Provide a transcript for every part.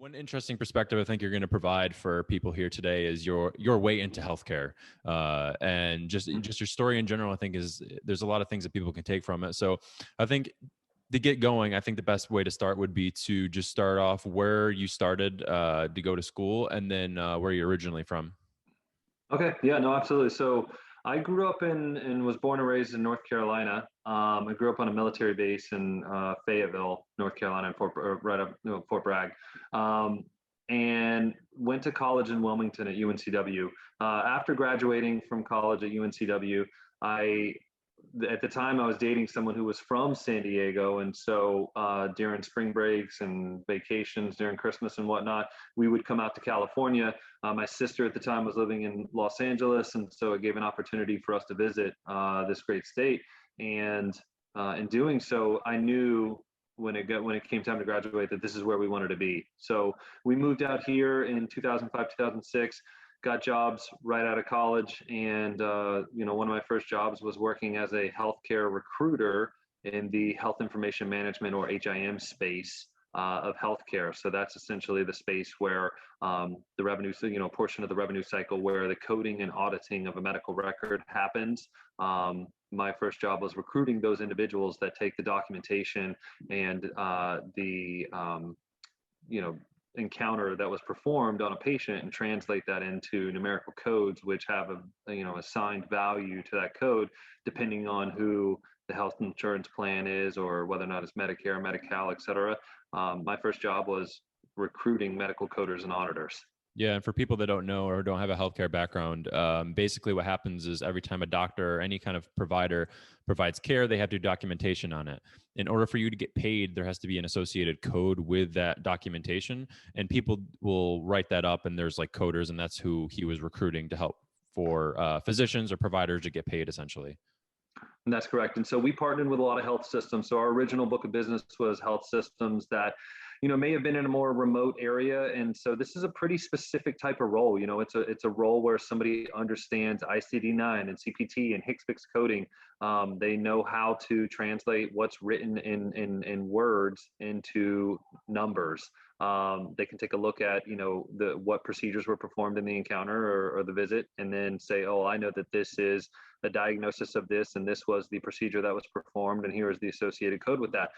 One interesting perspective I think you're going to provide for people here today is your way into healthcare, and just your story in general. I think there's a lot of things that people can take from it. So I think to get going, I think the best way to start would be to just start off where you started to go to school, and then where you're originally from. Okay, yeah, no, absolutely. So I grew up in and was born and raised in North Carolina. I grew up on a military base in Fayetteville, North Carolina, right up Fort Bragg, um, and went to college in Wilmington at UNCW. After graduating from college at UNCW, I at the time I was dating someone who was from San Diego, and so during spring breaks and vacations during Christmas and whatnot, we would come out to California. My sister at the time was living in Los Angeles, and so it gave an opportunity for us to visit this great state. And in doing so, I knew when it came time to graduate that this is where we wanted to be. So we moved out here in 2005, 2006. Got jobs right out of college, and one of my first jobs was working as a healthcare recruiter in the health information management, or HIM, space of healthcare. So that's essentially the space where the revenue, portion of the revenue cycle where the coding and auditing of a medical record happens. My first job was recruiting those individuals that take the documentation and the encounter that was performed on a patient and translate that into numerical codes, which have a assigned value to that code depending on who the health insurance plan is, or whether or not it's Medicare, Medi-Cal, et cetera. My first job was recruiting medical coders and auditors. Yeah, and for people that don't know or don't have a healthcare background, basically what happens is every time a doctor or any kind of provider provides care, they have to do documentation on it. In order for you to get paid, there has to be an associated code with that documentation, and people will write that up, and there's like coders, and that's who he was recruiting to help for physicians or providers to get paid, essentially. And that's correct. And so we partnered with a lot of health systems. So our original book of business was health systems that may have been in a more remote area. And so this is a pretty specific type of role. It's a role where somebody understands ICD-9 and CPT and HCPCS coding. They know how to translate what's written in words into numbers. They can take a look at what procedures were performed in the encounter or the visit, and then say, oh, I know that this is a diagnosis of this, and this was the procedure that was performed, and here is the associated code with that.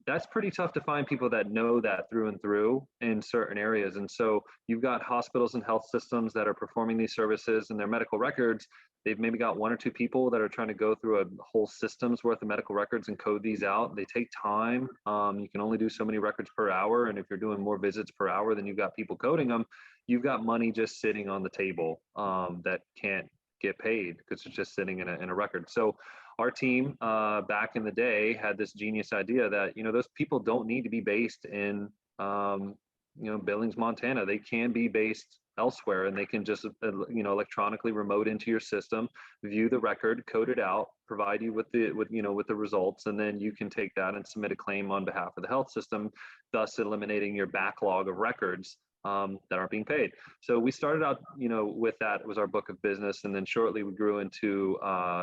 That's pretty tough to find people that know that through and through in certain areas. And so you've got hospitals and health systems that are performing these services, and their medical records, they've maybe got one or two people that are trying to go through a whole system's worth of medical records and code these out. They take time. You can only do so many records per hour, and if you're doing more visits per hour than you've got people coding them, you've got money just sitting on the table that can't get paid because it's just sitting in a record. So our team back in the day had this genius idea that those people don't need to be based in Billings, Montana. They can be based elsewhere, and they can just electronically remote into your system, view the record, code it out, provide you with the results, and then you can take that and submit a claim on behalf of the health system, thus eliminating your backlog of records that aren't being paid. So we started out, with that was our book of business. And then shortly we grew into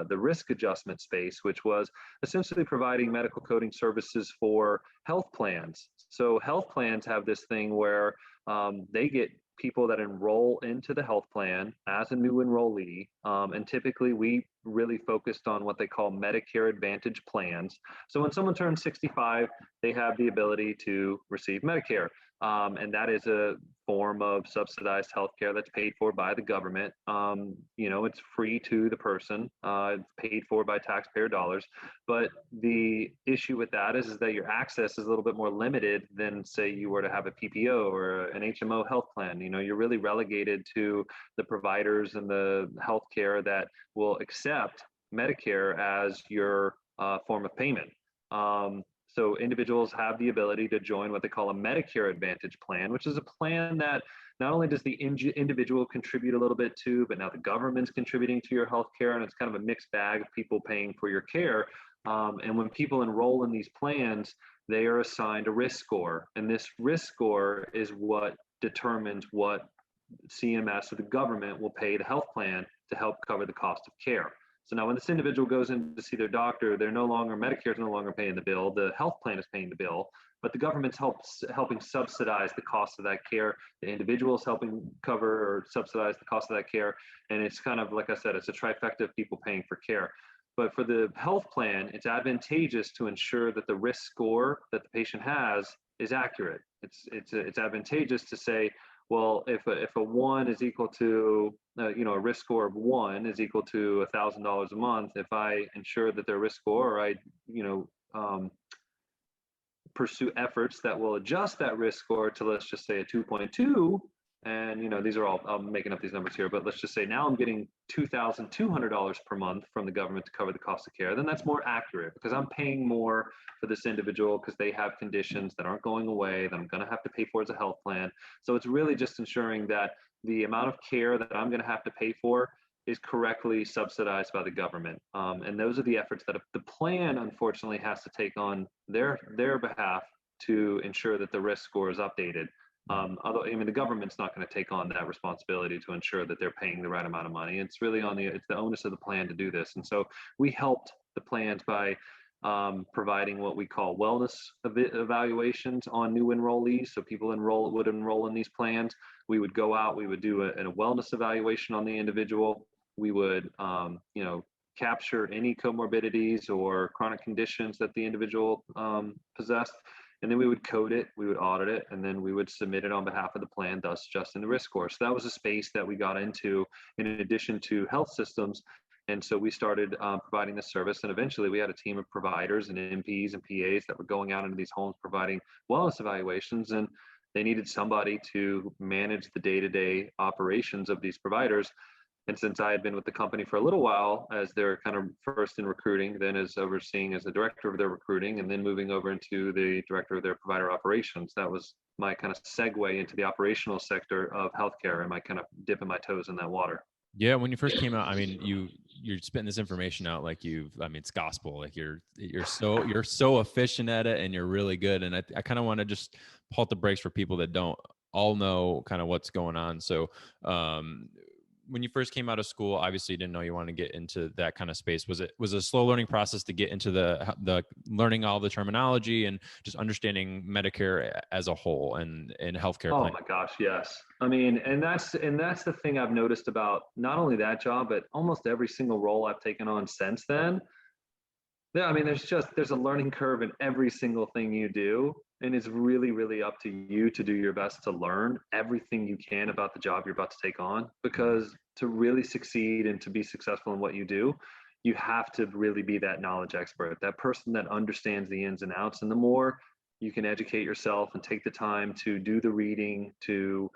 the risk adjustment space, which was essentially providing medical coding services for health plans. So health plans have this thing where they get people that enroll into the health plan as a new enrollee. And typically we really focused on what they call Medicare Advantage plans. So when someone turns 65, they have the ability to receive Medicare. And that is a form of subsidized healthcare that's paid for by the government. It's free to the person. It's paid for by taxpayer dollars. But the issue with that is that your access is a little bit more limited than, say, you were to have a PPO or an HMO health plan. You're really relegated to the providers and the healthcare that will accept Medicare as your form of payment. So individuals have the ability to join what they call a Medicare Advantage plan, which is a plan that not only does the individual contribute a little bit to, but now the government's contributing to your health care, and it's kind of a mixed bag of people paying for your care. And when people enroll in these plans, they are assigned a risk score. And this risk score is what determines what CMS or the government will pay the health plan to help cover the cost of care. So now when this individual goes in to see their doctor, Medicare is no longer paying the bill, the health plan is paying the bill, but the government's helping subsidize the cost of that care. The individual's helping cover or subsidize the cost of that care. And it's kind of, like I said, it's a trifecta of people paying for care. But for the health plan, it's advantageous to ensure that the risk score that the patient has is accurate. It's advantageous to say, well, if a one is equal to, a risk score of one is equal to $1,000 a month, if I ensure that their risk score, or I, pursue efforts that will adjust that risk score to, let's just say, a 2.2, and these are all, I'm making up these numbers here, but let's just say now I'm getting $2,200 per month from the government to cover the cost of care, then that's more accurate because I'm paying more for this individual because they have conditions that aren't going away that I'm going to have to pay for as a health plan. So it's really just ensuring that the amount of care that I'm going to have to pay for is correctly subsidized by the government. And those are the efforts that the plan, unfortunately, has to take on their behalf to ensure that the risk score is updated. Although, the government's not going to take on that responsibility to ensure that they're paying the right amount of money. It's really it's the onus of the plan to do this. And so we helped the plans by providing what we call wellness evaluations on new enrollees. So people would enroll in these plans. We would go out, we would do a wellness evaluation on the individual. We would, capture any comorbidities or chronic conditions that the individual possessed. And then we would code it, we would audit it, and then we would submit it on behalf of the plan, thus adjusting the risk score. So that was a space that we got into in addition to health systems. And so we started providing this service, and eventually we had a team of providers and NPs and PAs that were going out into these homes providing wellness evaluations, and they needed somebody to manage the day-to-day operations of these providers. And since I had been with the company for a little while, as their kind of first in recruiting, then as overseeing as the director of their recruiting, and then moving over into the director of their provider operations, that was my kind of segue into the operational sector of healthcare and my kind of dipping my toes in that water. Yeah, when you first came out, you're spitting this information out like it's gospel. Like you're so efficient at it, and you're really good. And I kind of want to just halt the brakes for people that don't all know kind of what's going on. So, when you first came out of school, obviously you didn't know you wanted to get into that kind of space. Was it a slow learning process to get into the learning all the terminology and just understanding Medicare as a whole and healthcare? Oh my gosh, yes. And that's the thing I've noticed about not only that job, but almost every single role I've taken on since then. Yeah, there's a learning curve in every single thing you do. And it's really, really up to you to do your best to learn everything you can about the job you're about to take on. Because to really succeed and to be successful in what you do, you have to really be that knowledge expert, that person that understands the ins and outs. And the more you can educate yourself and take the time to do the reading, to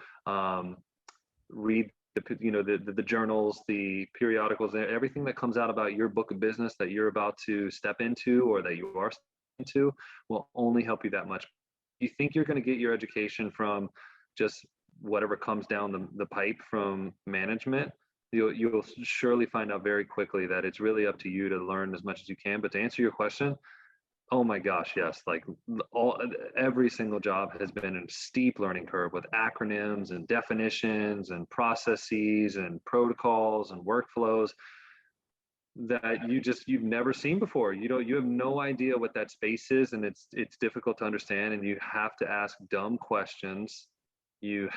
read the journals, the periodicals, everything that comes out about your book of business that you're about to step into or that you are into will only help you that much. You think you're going to get your education from just whatever comes down the pipe from management, you'll surely find out very quickly that it's really up to you to learn as much as you can. But to answer your question, oh my gosh, yes. Like every single job has been a steep learning curve with acronyms and definitions and processes and protocols and workflows that you've never seen before. You have no idea what that space is, and it's difficult to understand, and you have to ask dumb questions. You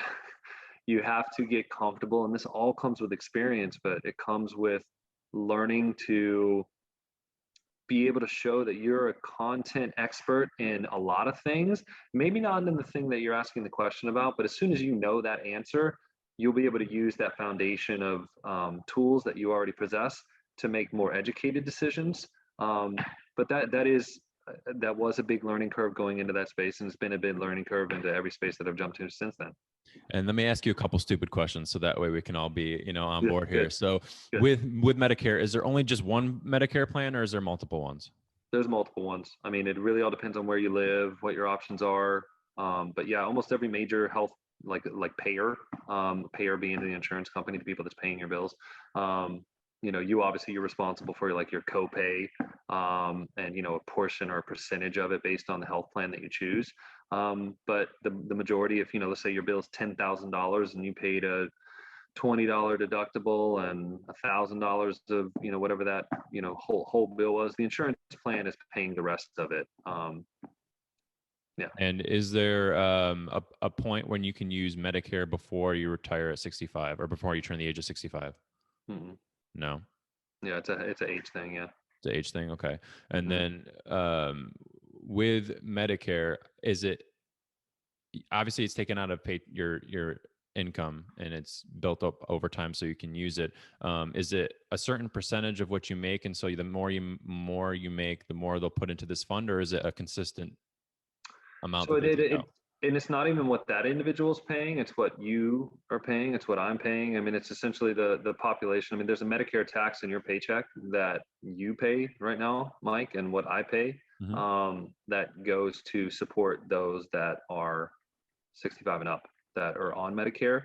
have to get comfortable, and this all comes with experience, but it comes with learning to be able to show that you're a content expert in a lot of things, maybe not in the thing that you're asking the question about, but as soon as you know that answer, you'll be able to use that foundation of tools that you already possess to make more educated decisions. But that was a big learning curve going into that space, and it's been a big learning curve into every space that I've jumped to since then. And let me ask you a couple stupid questions so that way we can all be, on board here. Good. So Good. with Medicare, is there only just one Medicare plan or is there multiple ones? There's multiple ones. It really all depends on where you live, what your options are. But yeah, almost every major health like payer being the insurance company, the people that's paying your bills. You're responsible for your copay, and a portion or a percentage of it based on the health plan that you choose. But the majority, if let's say your bill is $10,000 and you paid a $20 deductible and $1,000 of whatever that whole bill was, the insurance plan is paying the rest of it. Yeah. And is there a point when you can use Medicare before you retire at 65 or before you turn the age of 65? Mhm. No, Yeah, it's a age thing. Yeah. it's an age thing. Okay. And Mhm. then with Medicare, is it obviously it's taken out of your income and it's built up over time so you can use it. Is it a certain percentage of what you make, and so the more you make, the more they'll put into this fund, or is it a consistent amount So that they take it out? and it's not even what that individual's paying, it's what you are paying, it's what I'm paying. I mean, it's essentially the population. I mean, there's a Medicare tax in your paycheck that you pay right now, Mike, and what I pay, Hmm. that goes to support those that are 65 and up that are on Medicare.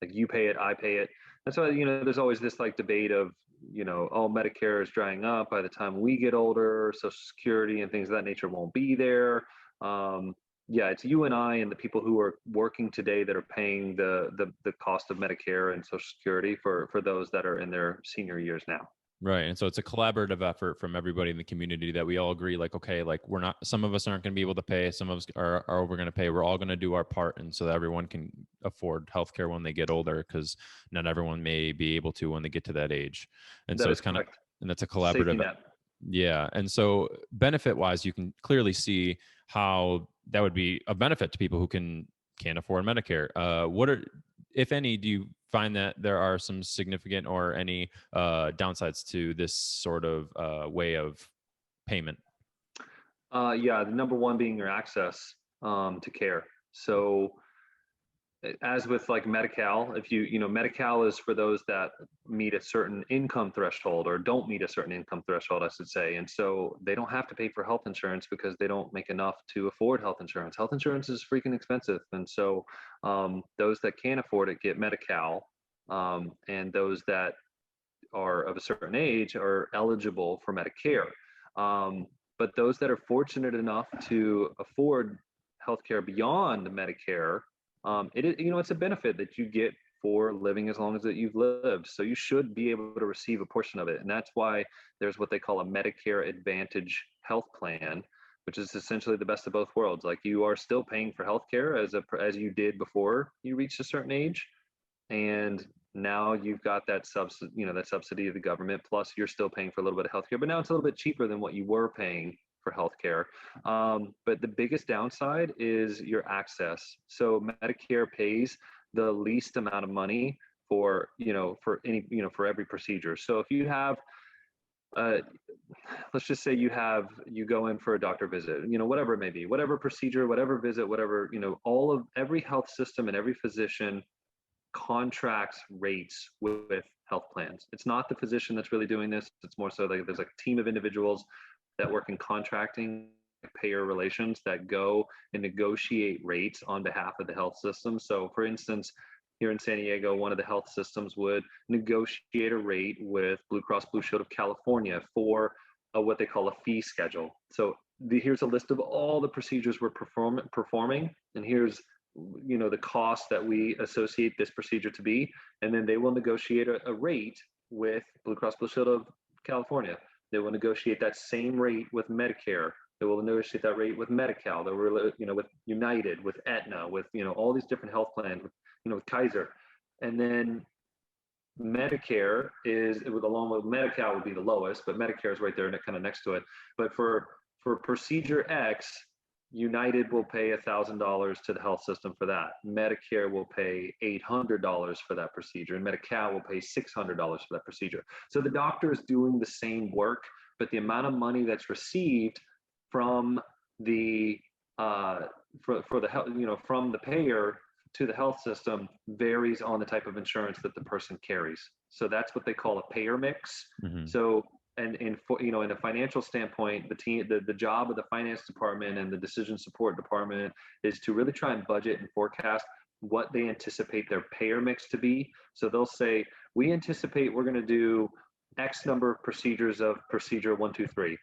Like you pay it, I pay it. That's why, there's always this like debate of, oh, Medicare is drying up by the time we get older, Social Security and things of that nature won't be there. Um, yeah, it's you and I and the people who are working today that are paying the cost of Medicare and Social Security for those that are in their senior years now. Right. And so it's a collaborative effort from everybody in the community that we all agree, like, okay, like we're not, some of us aren't going to be able to pay, some of us are we're going to pay. We're all going to do our part. And so that everyone can afford healthcare when they get older, because not everyone may be able to when they get to that age. And That so is it's kind of, correct. and that's a Safety collaborative. net. Yeah. And so benefit wise, you can clearly see how that would be a benefit to people who can't afford Medicare. What are, if any, do you find that there are some significant or any downsides to this sort of way of payment? Yeah, the number one being your access to care. So as with like Medi-Cal, if Medi-Cal is for those that meet a certain income threshold or don't meet a certain income threshold, I should say. And so they don't have to pay for health insurance because they don't make enough to afford health insurance. Health insurance is freaking expensive. And so those that can afford it get Medi-Cal, and those that are of a certain age are eligible for Medicare. But those that are fortunate enough to afford healthcare beyond Medicare, it is, it's a benefit that you get for living as long as that you've lived. So you should be able to receive a portion of it. And that's why there's what they call a Medicare Advantage health plan, which is essentially the best of both worlds. Like you are still paying for healthcare as you did before you reached a certain age, and now you've got that subsidy of the government, plus you're still paying for a little bit of healthcare, but now it's a little bit cheaper than what you were paying for healthcare. But the biggest downside is your access. So Medicare pays the least amount of money for every procedure. So if you have uh, let's just say you go in for a doctor visit, whatever it may be, whatever procedure, whatever visit, whatever, all of every health system and every physician contracts rates with health plans. It's not the physician that's really doing this. It's more so like there's like a team of individuals that work in contracting, payer relations, that go and negotiate rates on behalf of the health system. So for instance, here in San Diego, one of the health systems would negotiate a rate with Blue Cross Blue Shield of California for what they call a fee schedule. So here's a list of all the procedures we're performing, and here's the cost that we associate this procedure to be, and then they will negotiate a rate with Blue Cross Blue Shield of California. They will negotiate that same rate with Medicare. They will negotiate that rate with Medi-Cal. They will, with United, with Aetna, with all these different health plans, with Kaiser, and then Medicare along with Medi-Cal would be the lowest, but Medicare is right there and kind of next to it. But for procedure X, United will pay $1,000 to the health system for that. Medicare will pay $800 for that procedure, and Medi-Cal will pay $600 for that procedure. So the doctor is doing the same work, but the amount of money that's received from the for the health, from the payer to the health system varies on the type of insurance that the person carries. So that's what they call a payer mix. Mm-hmm. So and in a financial standpoint, the job of the finance department and the decision support department is to really try and budget and forecast what they anticipate their payer mix to be. So they'll say, we anticipate we're going to do X number of procedures of procedure 1, 2, 3.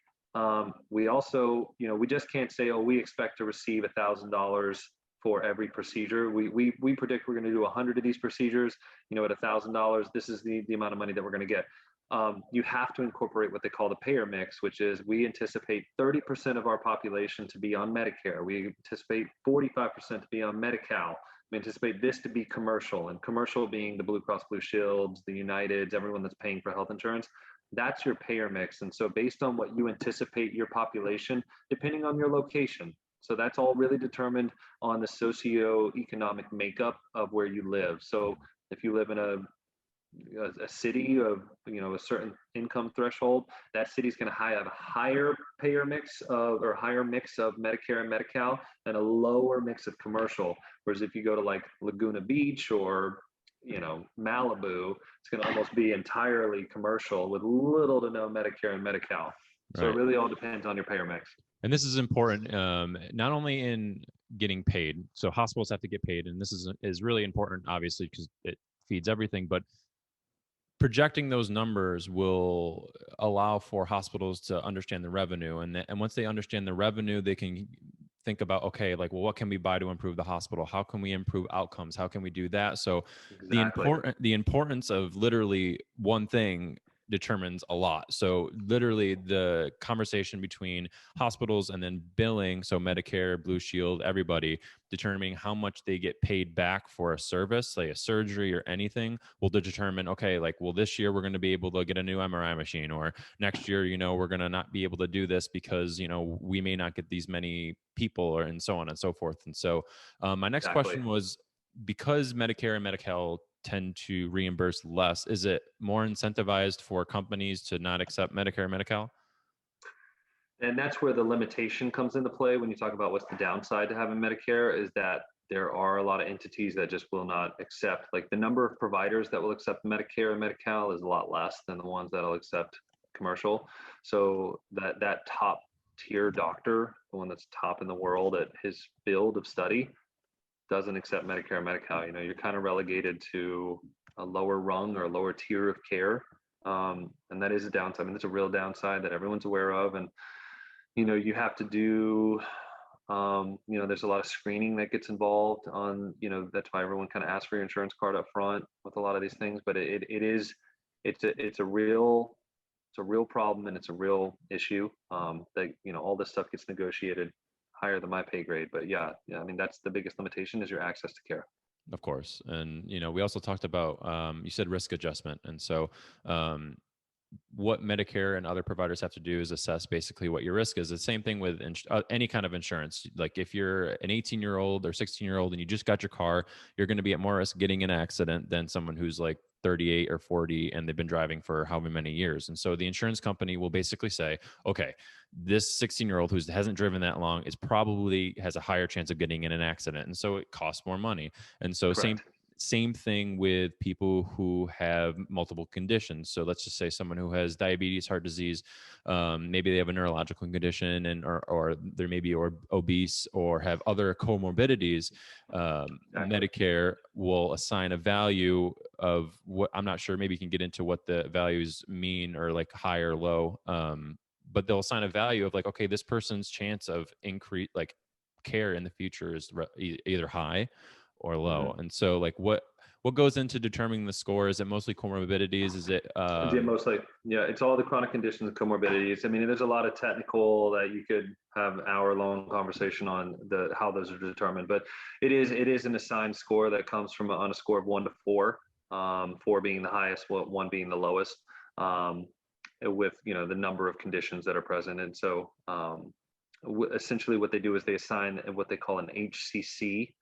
We also, we just can't say, oh, we expect to receive $1,000 for every procedure. We predict we're going to do 100 of these procedures, at $1,000, this is the amount of money that we're going to get. you have to incorporate what they call the payer mix, which is we anticipate 30% of our population to be on Medicare. We anticipate 45% to be on Medi-Cal. We anticipate this to be commercial, and commercial being the Blue Cross Blue Shields, the Uniteds, everyone that's paying for health insurance. That's your payer mix. And so based on what you anticipate your population, depending on your location, so that's all really determined on the socioeconomic makeup of where you live. So if you live in a city of a certain income threshold, that city's going to have a higher payer mix of, or higher mix of Medicare and Medi-Cal, and a lower mix of commercial. Whereas if you go to like Laguna Beach or Malibu, it's going to almost be entirely commercial with little to no Medicare and Medi-Cal. So Right. it really all depends on your payer mix. And this is important, not only in getting paid. So hospitals have to get paid, and this is really important, obviously, because it feeds everything. But projecting those numbers will allow for hospitals to understand the revenue, and once they understand the revenue, they can think about, okay, like, well, what can we buy to improve the hospital? How can we improve outcomes? How can we do that? So Exactly. the importance of literally one thing determines a lot. So literally the conversation between hospitals and then billing, so Medicare, Blue Shield, everybody, determining how much they get paid back for a service, like a surgery or anything, will determine, okay, like, well, this year we're going to be able to get a new MRI machine, or next year, we're going to not be able to do this because, we may not get these many people, or and so on and so forth. And so my next Exactly. question was, because Medicare and Medi-Cal tend to reimburse less, is it more incentivized for companies to not accept Medicare and Medi-Cal? And that's where the limitation comes into play when you talk about what's the downside to having Medicare, is that there are a lot of entities that just will not accept. Like the number of providers that will accept Medicare and Medi-Cal is a lot less than the ones that'll accept commercial. So that top tier doctor, the one that's top in the world at his field of study, doesn't accept Medicare and Medi-Cal. You're kind of relegated to a lower rung or a lower tier of care. And that is a downside. I mean, it's a real downside that everyone's aware of. And you have to do, there's a lot of screening that gets involved on, that's why everyone kind of asks for your insurance card up front with a lot of these things. But it's a real problem, and it's a real issue, that, all this stuff gets negotiated higher than my pay grade. But yeah, I mean, that's the biggest limitation, is your access to care. Of course. And, we also talked about, you said risk adjustment. And so, what Medicare and other providers have to do is assess basically what your risk is. The same thing with any kind of insurance. Like if you're an 18-year-old or 16-year-old and you just got your car, you're going to be at more risk getting in an accident than someone who's like 38 or 40 and they've been driving for however many years. And so the insurance company will basically say, okay, this 16-year-old who hasn't driven that long has a higher chance of getting in an accident. And so it costs more money. And so Correct. same thing with people who have multiple conditions. So let's just say someone who has diabetes, heart disease, maybe they have a neurological condition, or they may be obese or have other comorbidities. Exactly. Medicare will assign a value of what, I'm not sure, maybe you can get into what the values mean, or like high or low. But they'll assign a value of like, okay, this person's chance of increase, like care in the future is either high or low. Mm-hmm. And so like what goes into determining the score? Is it mostly comorbidities? Is it Yeah, mostly. Yeah, it's all the chronic conditions and comorbidities. I mean, there's a lot of technical that you could have hour-long conversation on how those are determined, but it is an assigned score that comes from on a score of 1 to 4, 4 being the highest, 1 being the lowest, with the number of conditions that are present. And so essentially what they do is they assign what they call an HCC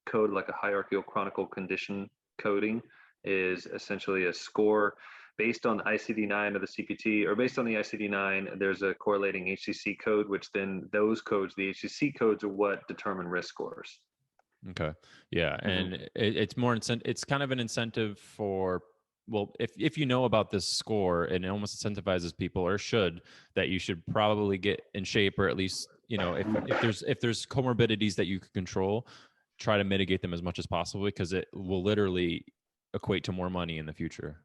code, like a hierarchical chronic condition coding, is essentially a score based on the ICD-9 or the CPT, or based on the ICD-9, there's a correlating HCC code, which then those codes, the HCC codes, are what determine risk scores. Okay. Yeah. And it's more it's kind of an incentive for, well, if you know about this score, and it almost incentivizes people, or that you should probably get in shape, or at least, if there's comorbidities that you can control, try to mitigate them as much as possible, because it will literally equate to more money in the future.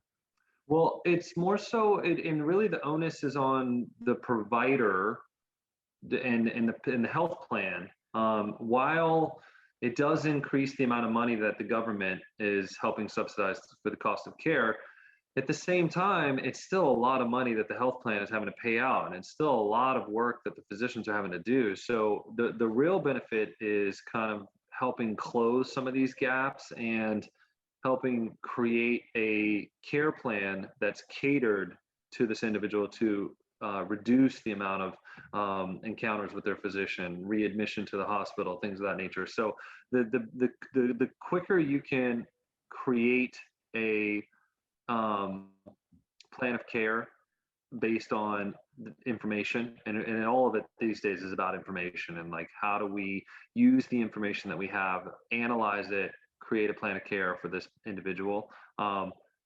Well, it's more so, and really the onus is on the provider and the health plan. While it does increase the amount of money that the government is helping subsidize for the cost of care, At the same time, it's still a lot of money that the health plan is having to pay out, and it's still a lot of work that the physicians are having to do. So the real benefit is kind of helping close some of these gaps and helping create a care plan that's catered to this individual to reduce the amount of encounters with their physician, readmission to the hospital, things of that nature. So the quicker you can create a um, plan of care based on information, and all of it these days is about information, and like how do we use the information that we have, analyze it, create a plan of care for this individual.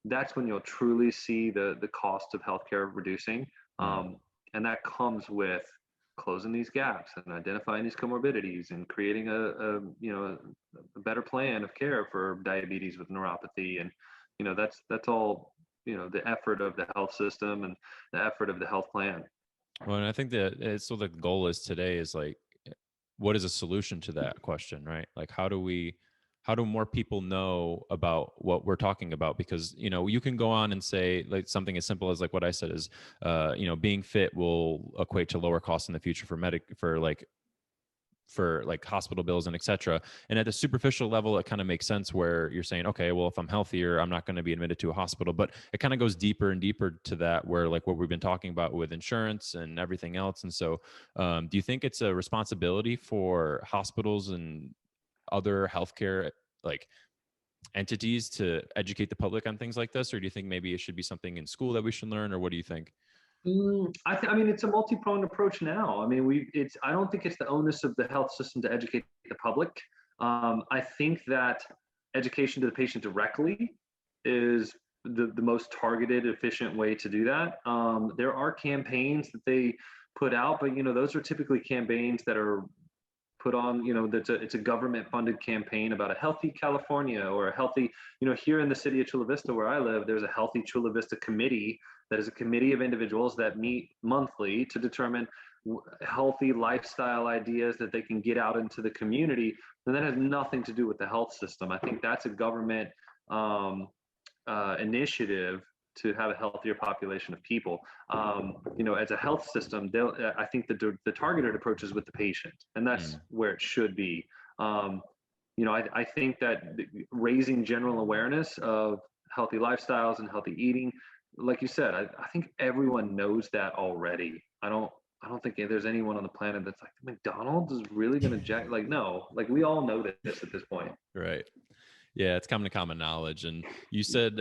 That's when you'll truly see the cost of healthcare reducing, Mm. and that comes with closing these gaps and identifying these comorbidities and creating a better plan of care for diabetes with neuropathy. And that's all, the effort of the health system and the effort of the health plan. Well, and I think that so the goal is today is like, what is a solution to that question, right? Like, how do more people know about what we're talking about? Because, you can go on and say like something as simple as like what I said is, being fit will equate to lower costs in the future for like hospital bills and etc. And at the superficial level, it kind of makes sense where you're saying, okay, well, if I'm healthier, I'm not going to be admitted to a hospital. But it kind of goes deeper and deeper to that, where like what we've been talking about with insurance and everything else. And so, do you think it's a responsibility for hospitals and other healthcare like entities to educate the public on things like this, or do you think maybe it should be something in school that we should learn, or what do you think? I mean, it's a multi-pronged approach now. I mean, I don't think it's the onus of the health system to educate the public. I think that education to the patient directly is the most targeted, efficient way to do that. There are campaigns that they put out, but those are typically campaigns that are put on, it's a government funded campaign about a healthy California, or a healthy, here in the city of Chula Vista where I live, there's a healthy Chula Vista committee that is a committee of individuals that meet monthly to determine healthy lifestyle ideas that they can get out into the community. And that has nothing to do with the health system. I think that's a government initiative to have a healthier population of people. As a health system, I think the targeted approach is with the patient, and that's Mm. where it should be. I think that raising general awareness of healthy lifestyles and healthy eating, like you said, I think everyone knows that already. I don't think there's anyone on the planet that's like, McDonald's is really going to like, no, like we all know this at this point. Right. Yeah, it's common knowledge. And you said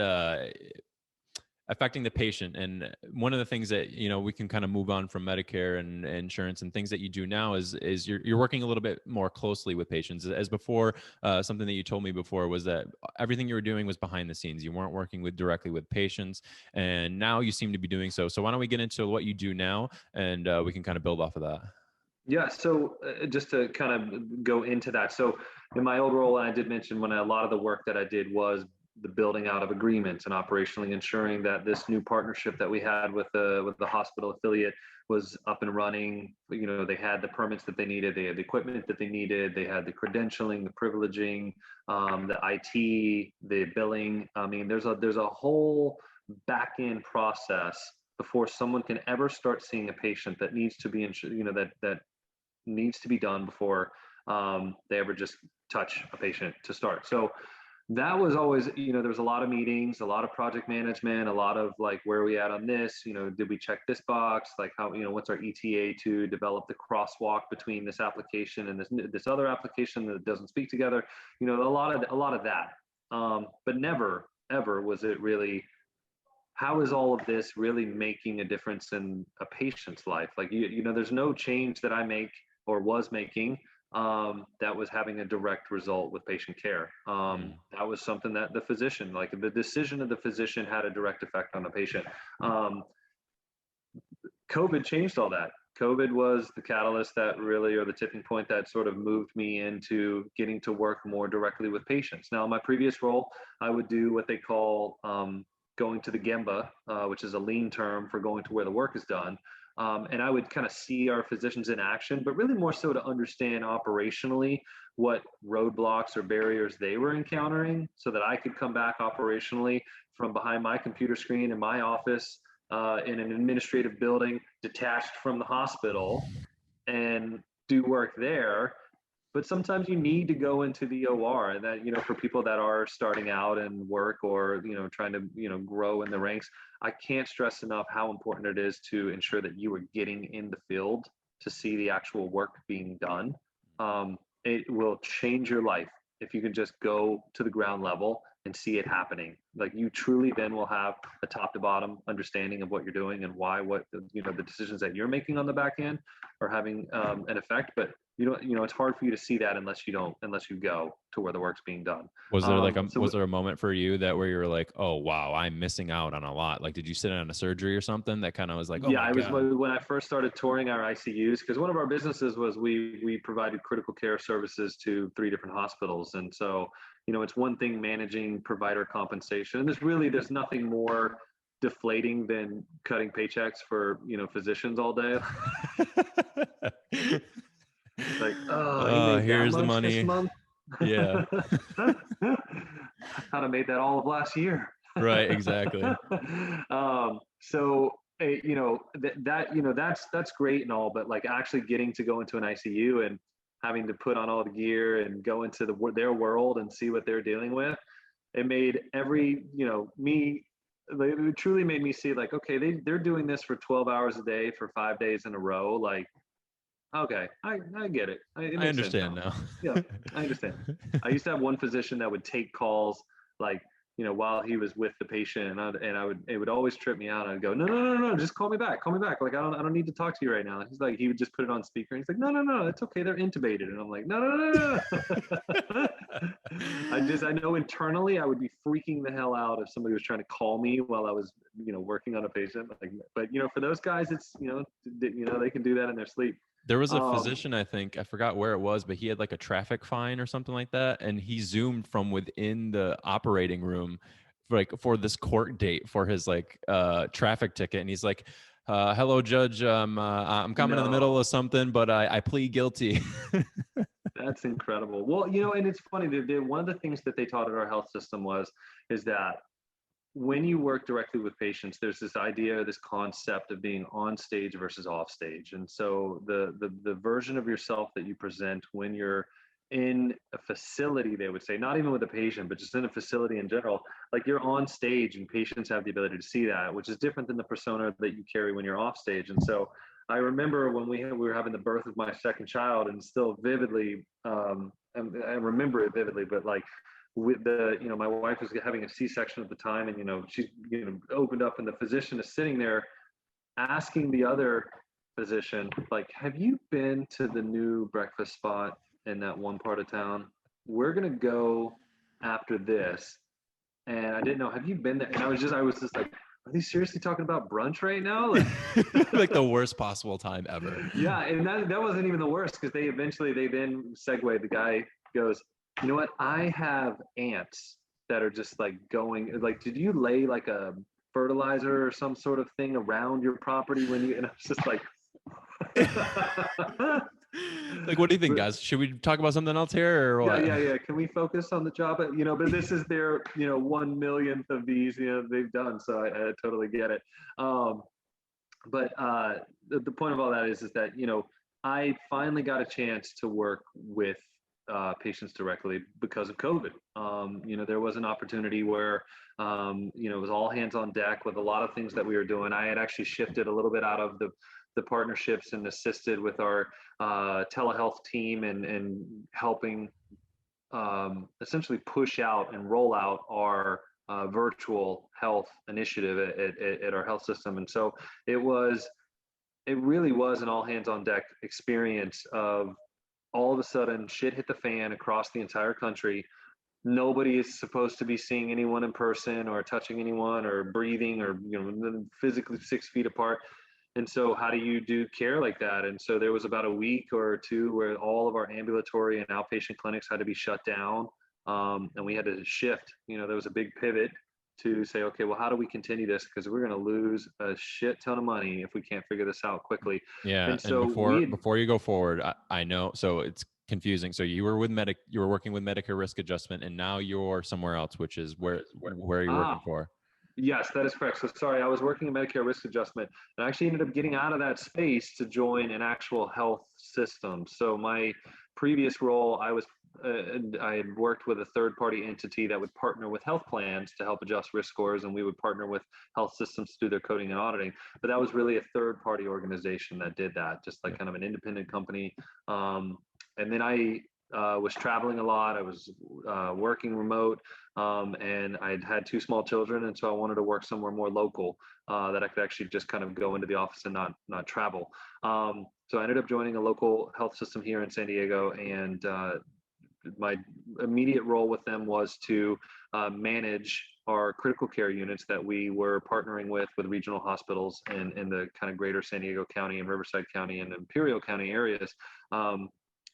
affecting the patient, and one of the things that we can kind of move on from Medicare and insurance and things that you do now is you're working a little bit more closely with patients. As before, something that you told me before was that everything you were doing was behind the scenes. You weren't working directly with patients, and now you seem to be doing so. So why don't we get into what you do now, and we can kind of build off of that. Yeah, so just to kind of go into that. So in my old role, I did mention when a lot of the work that I did was the building out of agreements and operationally ensuring that this new partnership that we had with the hospital affiliate was up and running. They had the permits that they needed, they had the equipment that they needed, they had the credentialing, the privileging, the IT, the billing. I mean, there's a whole back end process before someone can ever start seeing a patient that needs to be that needs to be done before they ever just touch a patient to start. So that was always, there was a lot of meetings, a lot of project management, a lot of like, where are we at on this? Did we check this box? Like how, what's our ETA to develop the crosswalk between this application and this other application that doesn't speak together? A lot of that. But never, ever was it really, how is all of this really making a difference in a patient's life? Like, there's no change that I make or was making that was having a direct result with patient care. Mm. That was something that the physician, like the decision of the physician, had a direct effect on the patient. COVID changed all that. COVID was the catalyst that really, or the tipping point that sort of moved me into getting to work more directly with patients. Now, in my previous role, I would do what they call going to the Gemba, which is a lean term for going to where the work is done. And I would kind of see our physicians in action, but really more so to understand operationally what roadblocks or barriers they were encountering so that I could come back operationally from behind my computer screen in my office in an administrative building detached from the hospital and do work there. But sometimes you need to go into the OR, and that, for people that are starting out and work, or, trying to, grow in the ranks, I can't stress enough how important it is to ensure that you are getting in the field to see the actual work being done. It will change your life if you can just go to the ground level and see it happening. Like, you truly then will have a top to bottom understanding of what you're doing and why, the decisions that you're making on the back end are having an effect. But it's hard for you to see that unless you go to where the work's being done. Was there was there a moment for you that where you were like, oh wow, I'm missing out on a lot? Like, did you sit on a surgery or something that kind of was like, oh yeah, my I was God. when I first started touring our ICUs, because one of our businesses was we provided critical care services to 3 different hospitals. And so, it's one thing managing provider compensation, and there's nothing more deflating than cutting paychecks for physicians all day. Like, oh, he made that Here's the much this money. month. Yeah. I'd have made that all of last year. Right, exactly. So that's great and all, but like actually getting to go into an ICU and having to put on all the gear and go into their world and see what they're dealing with, it made it truly made me see, like, okay, they're doing this for 12 hours a day for 5 days in a row. Like, okay, I get it. It I makes sense understand now. now. Yeah, I understand. I used to have one physician that would take calls, like, while he was with the patient, and it would always trip me out. I'd go, no, no, no, no, just call me back. Like, I don't need to talk to you right now. He's like, he would just put it on speaker, and he's like, no, no, no, it's okay, they're intubated. And I'm like, no, no, no, no. I know internally I would be freaking the hell out if somebody was trying to call me while I was, working on a patient. Like, but for those guys, it's, they can do that in their sleep. There was a physician, I think, I forgot where it was, but he had like a traffic fine or something like that. And he zoomed from within the operating room for this court date for his traffic ticket. And he's like, hello, judge. I'm coming in the middle of something, but I plead guilty. That's incredible. Well, and it's funny, one of the things that they taught at our health system is that when you work directly with patients, there's this idea, this concept of being on stage versus off stage. And so the version of yourself that you present when you're in a facility, they would say, not even with a patient, but just in a facility in general, like, you're on stage and patients have the ability to see that, which is different than the persona that you carry when you're off stage. And so I remember when we were having the birth of my second child, and still vividly, and I remember it vividly, but like, with my wife was having a C-section at the time, and she opened up, and the physician is sitting there asking the other physician, like, have you been to the new breakfast spot in that one part of town? We're gonna go after this. And I didn't know, have you been there? And I was just like, are they seriously talking about brunch right now? Like the worst possible time ever. Yeah, and that wasn't even the worst, because they then segued. The guy goes, you know what? I have ants that are just like going, like, did you lay like a fertilizer or some sort of thing around your property when you, and I was just like, like, what do you think, guys? Should we talk about something else here, or what? Yeah. Can we focus on the job? But this is their, 1/1,000,000th of these, they've done. So I totally get it. But the point of all that is that, I finally got a chance to work with patients directly because of COVID. There was an opportunity where, it was all hands on deck with a lot of things that we were doing. I had actually shifted a little bit out of the partnerships and assisted with our telehealth team and helping essentially push out and roll out our virtual health initiative at our health system. And so it really was an all hands on deck experience of, all of a sudden, shit hit the fan across the entire country. Nobody is supposed to be seeing anyone in person or touching anyone or breathing or physically 6 feet apart. And so how do you do care like that? And so there was about a week or two where all of our ambulatory and outpatient clinics had to be shut down, and we had to shift. There was a big pivot to say, okay, well, how do we continue this? Because we're going to lose a shit ton of money if we can't figure this out quickly. Yeah, and so before you go forward, I know. So it's confusing. So you were you were working with Medicare risk adjustment, and now you're somewhere else, which is where you're working for. Yes, that is correct. So sorry, I was working in Medicare risk adjustment, and I actually ended up getting out of that space to join an actual health system. So my previous role, I had worked with a third-party entity that would partner with health plans to help adjust risk scores, and we would partner with health systems to do their coding and auditing. But that was really a third-party organization that did that, just like kind of an independent company. And then I was traveling a lot. I was working remote, and I'd had two small children, and so I wanted to work somewhere more local that I could actually just kind of go into the office and not travel. So I ended up joining a local health system here in San Diego, and my immediate role with them was to manage our critical care units that we were partnering with regional hospitals in the kind of greater San Diego County and Riverside County and Imperial County areas.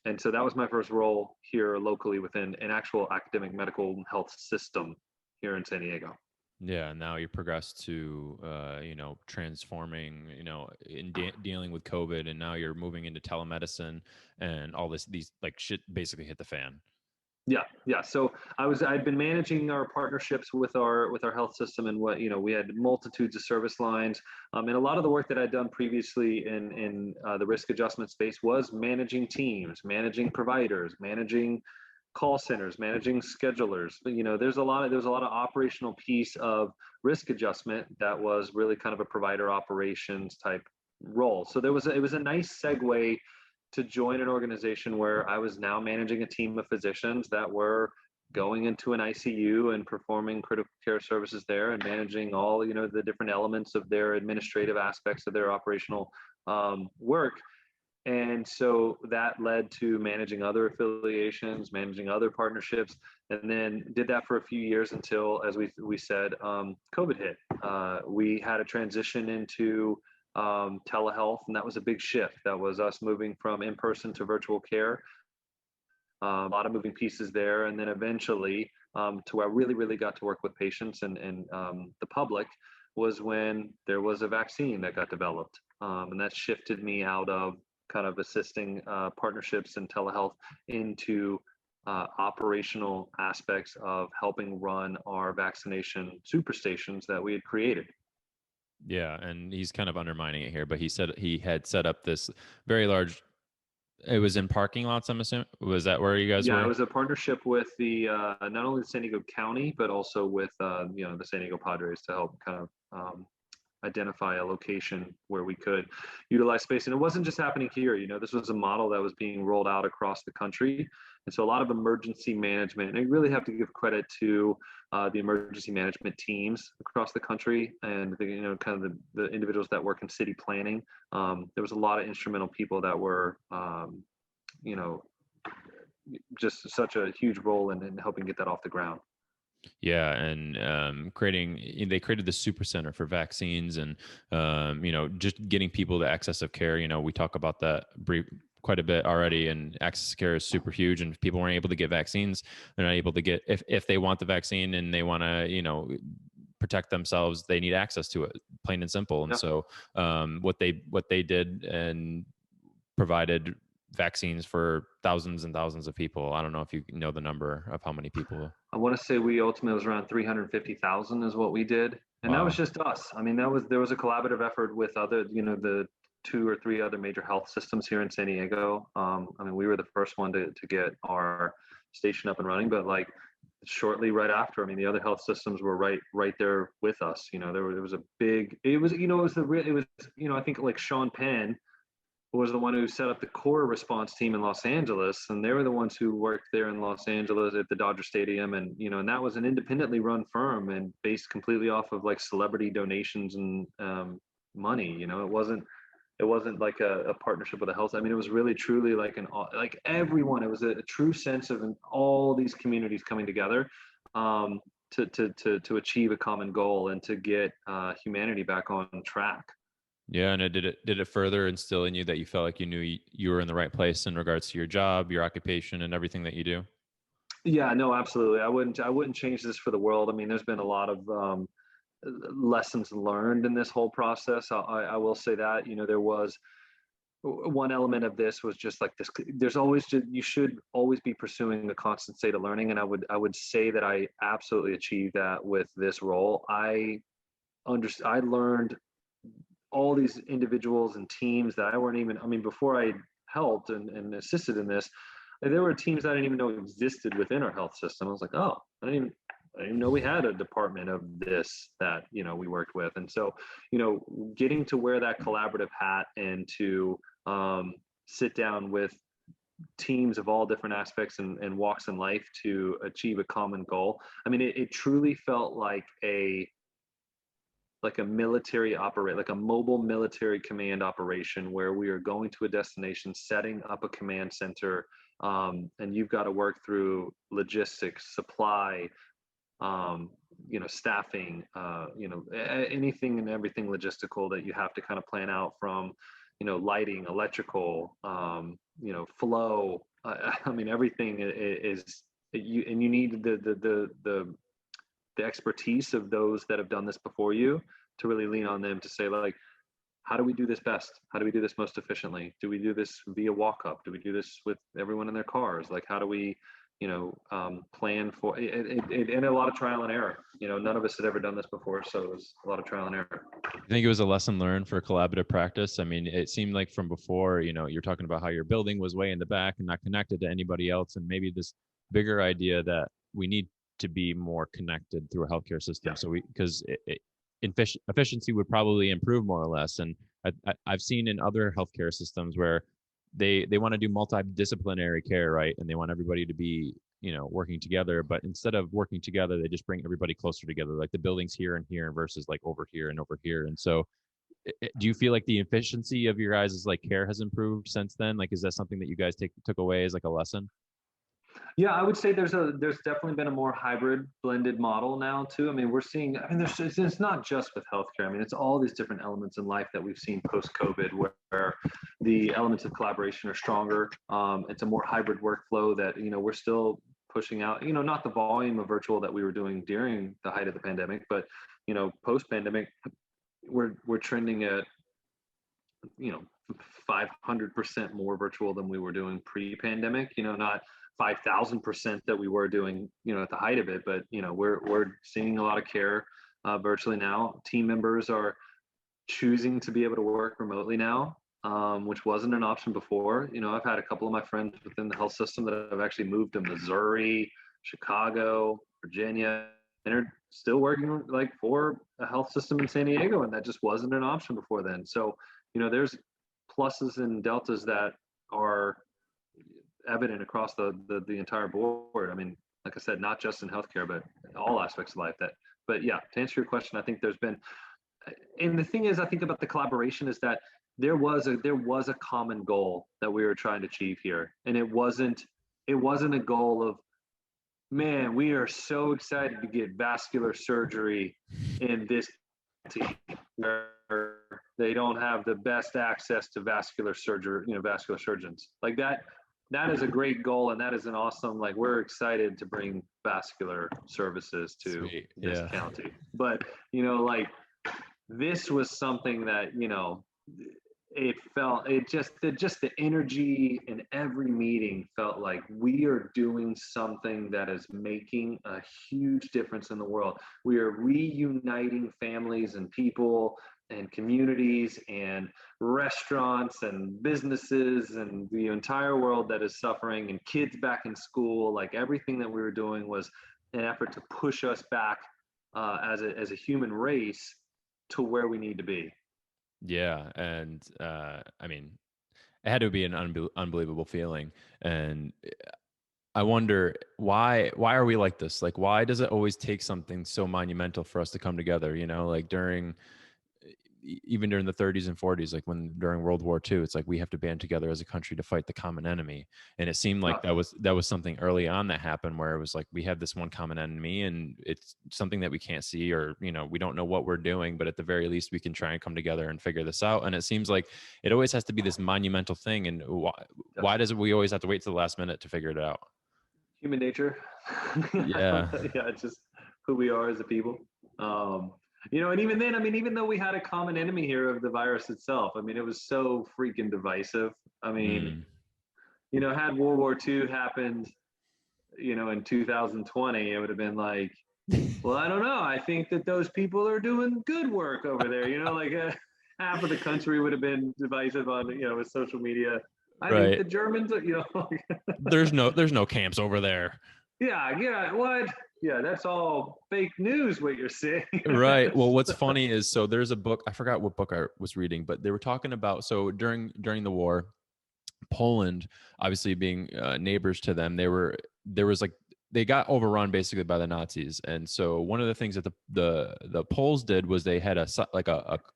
And so that was my first role here locally within an actual academic medical health system here in San Diego. Yeah, now you progress to transforming, in dealing with COVID, and now you're moving into telemedicine, and all these like shit basically hit the fan. Yeah. So I'd been managing our partnerships with our health system, and we had multitudes of service lines, and a lot of the work that I'd done previously in the risk adjustment space was managing teams, managing providers, managing call centers, managing schedulers. There's a lot of operational piece of risk adjustment that was really kind of a provider operations type role. So it was a nice segue to join an organization where I was now managing a team of physicians that were going into an ICU and performing critical care services there, and managing all the different elements of their administrative aspects of their operational work. And so that led to managing other affiliations, managing other partnerships, and then did that for a few years until, as we said, COVID hit. We had a transition into telehealth, and that was a big shift. That was us moving from in-person to virtual care. A lot of moving pieces there, and then eventually to where I really got to work with patients and the public was when there was a vaccine that got developed, and that shifted me out of kind of assisting partnerships and telehealth into operational aspects of helping run our vaccination superstations that we had created. Yeah, and he's kind of undermining it here, but he said he had set up this very large. It was in parking lots, I'm assuming. Was that where you guys were? Yeah, it was a partnership with the not only the San Diego County, but also with the San Diego Padres to help kind of identify a location where we could utilize space. And it wasn't just happening here. This was a model that was being rolled out across the country. And so a lot of emergency management, and I really have to give credit to the emergency management teams across the country, and kind of the individuals that work in city planning. There was a lot of instrumental people that were, just such a huge role in helping get that off the ground. Yeah, and they created the super center for vaccines, and just getting people to access of care. We talk about that quite a bit already, and access to care is super huge. And if people weren't able to get vaccines, they're not able to get if they want the vaccine and they want to protect themselves, they need access to it, plain and simple. And so what they did and provided vaccines for thousands and thousands of people. I don't know if you know the number of how many people. I want to say we ultimately was around 350,000 is what we did. And That was just us. I mean, there was a collaborative effort with other, the 2 or 3 other major health systems here in San Diego. We were the first one to get our station up and running, but like shortly right after, the other health systems were right there with us. There was a big, I think like Sean Penn was the one who set up the core response team in Los Angeles, and they were the ones who worked there in Los Angeles at the Dodger Stadium, and and that was an independently run firm and based completely off of like celebrity donations and money. It wasn't like a partnership with a health. It was really truly like everyone. It was a true sense of all these communities coming together to achieve a common goal and to get humanity back on track. Yeah, and did it further instill in you that you felt like you knew you were in the right place in regards to your job, your occupation, and everything that you do? Yeah, no, absolutely. I wouldn't change this for the world. There's been a lot of lessons learned in this whole process. I will say that there was one element of this was just like this, there's always just, you should always be pursuing a constant state of learning. And I would say that I absolutely achieved that with this role. I learned all these individuals and teams that I weren't even, I mean, before I helped and assisted in this, there were teams I didn't even know existed within our health system. I was like, oh, I didn't even know we had a department of this that, we worked with. And so, getting to wear that collaborative hat and to sit down with teams of all different aspects and walks in life to achieve a common goal. I mean, it truly felt like a military operate, like a mobile military command operation, where we are going to a destination, setting up a command center, and you've got to work through logistics, supply, staffing, anything and everything logistical that you have to kind of plan out, from, lighting, electrical, flow. I mean, everything is you, and you need the expertise of those that have done this before you, to really lean on them to say, like, how do we do this best? How do we do this most efficiently? Do we do this via walk up? Do we do this with everyone in their cars? Like, how do we, plan for it, and a lot of trial and error. None of us had ever done this before, so it was a lot of trial and error. I think it was a lesson learned for collaborative practice. I mean, it seemed like from before, you're talking about how your building was way in the back and not connected to anybody else, and maybe this bigger idea that we need to be more connected through a healthcare system. Yeah. So because efficiency would probably improve more or less. And I've seen in other healthcare systems where they want to do multidisciplinary care, right? And they want everybody to be, working together. But instead of working together, they just bring everybody closer together. Like the building's here and here versus like over here and over here. And so do you feel like the efficiency of your guys' like care has improved since then? Like, is that something that you guys took away as like a lesson? Yeah, I would say there's definitely been a more hybrid blended model now too. I mean, we're seeing, it's not just with healthcare. I mean, it's all these different elements in life that we've seen post-COVID, where the elements of collaboration are stronger. It's a more hybrid workflow that, we're still pushing out, not the volume of virtual that we were doing during the height of the pandemic, but, post-pandemic, we're trending at, 500% more virtual than we were doing pre-pandemic, not 5,000% that we were doing, at the height of it. But, we're seeing a lot of care virtually now. Team members are choosing to be able to work remotely now, which wasn't an option before. I've had a couple of my friends within the health system that have actually moved to Missouri, Chicago, Virginia, and are still working like for a health system in San Diego. And that just wasn't an option before then. So, there's pluses and deltas that are evident across the entire board. I mean, like I said, not just in healthcare, but all aspects of life. But yeah, to answer your question, I think there's been, and the thing is, I think about the collaboration is that there was a common goal that we were trying to achieve here, and it wasn't a goal of, man, we are so excited to get vascular surgery in this team where they don't have the best access to vascular surgeons. Like that is a great goal, and that is an awesome, like, we're excited to bring vascular services to this county. But, like, this was something that, just the energy in every meeting felt like we are doing something that is making a huge difference in the world. We are reuniting families and people and communities and restaurants and businesses and the entire world that is suffering, and kids back in school. Like, everything that we were doing was an effort to push us back as a human race to where we need to be. Yeah. And I mean, it had to be an unbelievable feeling. And I wonder why are we like this? Like, why does it always take something so monumental for us to come together? Like even during the 30s and 40s, like during World War II, it's like we have to band together as a country to fight the common enemy. And it seemed like that was something early on that happened, where it was like we have this one common enemy, and it's something that we can't see, or we don't know what we're doing, but at the very least we can try and come together and figure this out. And it seems like it always has to be this monumental thing. And why does we always have to wait to the last minute to figure it out? Human nature. Yeah. Yeah, it's just who we are as a people. And even then, I mean, even though we had a common enemy here of the virus itself, I mean, it was so freaking divisive. I mean, Mm. had World War II happened, in 2020, it would have been like, well, I don't know. I think that those people are doing good work over there. Like half of the country would have been divisive on, with social media. I think Right. the Germans, There's no camps over there. yeah, what? Yeah, that's all fake news. What you're saying. Right. Well, what's funny is, so there's a book, I forgot what book I was reading, but they were talking about, so during the war, Poland, obviously being neighbors to them, there was like, they got overrun basically by the Nazis, and so one of the things that the Poles did was they had a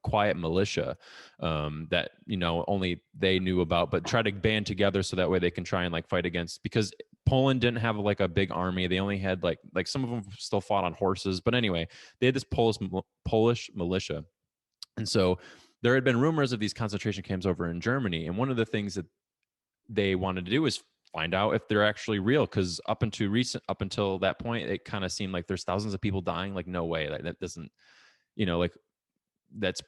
quiet militia that only they knew about, but try to band together so that way they can try and like fight against, because Poland didn't have like a big army. They only had like some of them still fought on horses, but anyway, they had this Polish militia, and so there had been rumors of these concentration camps over in Germany, and one of the things that they wanted to do is find out if they're actually real, because up until that point it kind of seemed like there's thousands of people dying, like no way, that doesn't, like, that's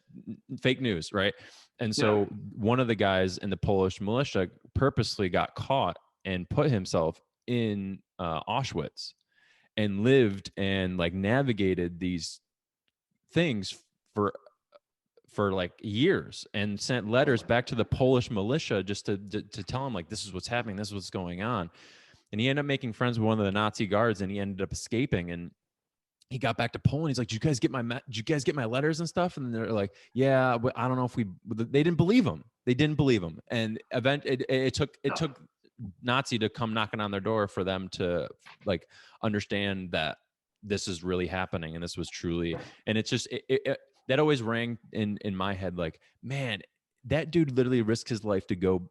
fake news, right? And Yeah. so one of the guys in the Polish militia purposely got caught and put himself in Auschwitz and lived and like navigated these things for like years, and sent letters back to the Polish militia just to tell them like, this is what's happening, this is what's going on. And he ended up making friends with one of the Nazi guards, and he ended up escaping. And he got back to Poland. He's like, did you guys get my letters and stuff? And they're like, yeah, but I don't know if they didn't believe him. And it took Nazi to come knocking on their door for them to like understand that this is really happening, and this was truly, and it's just, that always rang in my head, like, man, that dude literally risked his life to go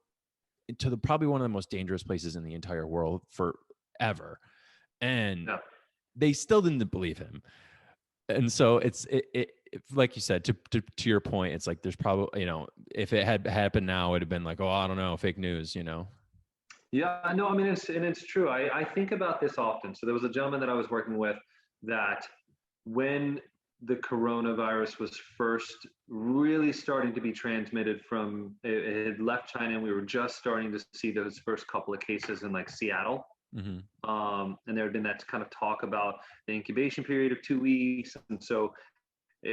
to probably one of the most dangerous places in the entire world forever, and Yeah. they still didn't believe him. And so like you said, to your point, it's like there's probably, if it had happened now, it'd have been like, oh, I don't know, fake news. Yeah, no, I mean, it's true. I think about this often. So there was a gentleman that I was working with that when the coronavirus was first really starting to be transmitted from, it had left China, and we were just starting to see those first couple of cases in like Seattle. Mm-hmm. And there had been that kind of talk about the incubation period of 2 weeks. And so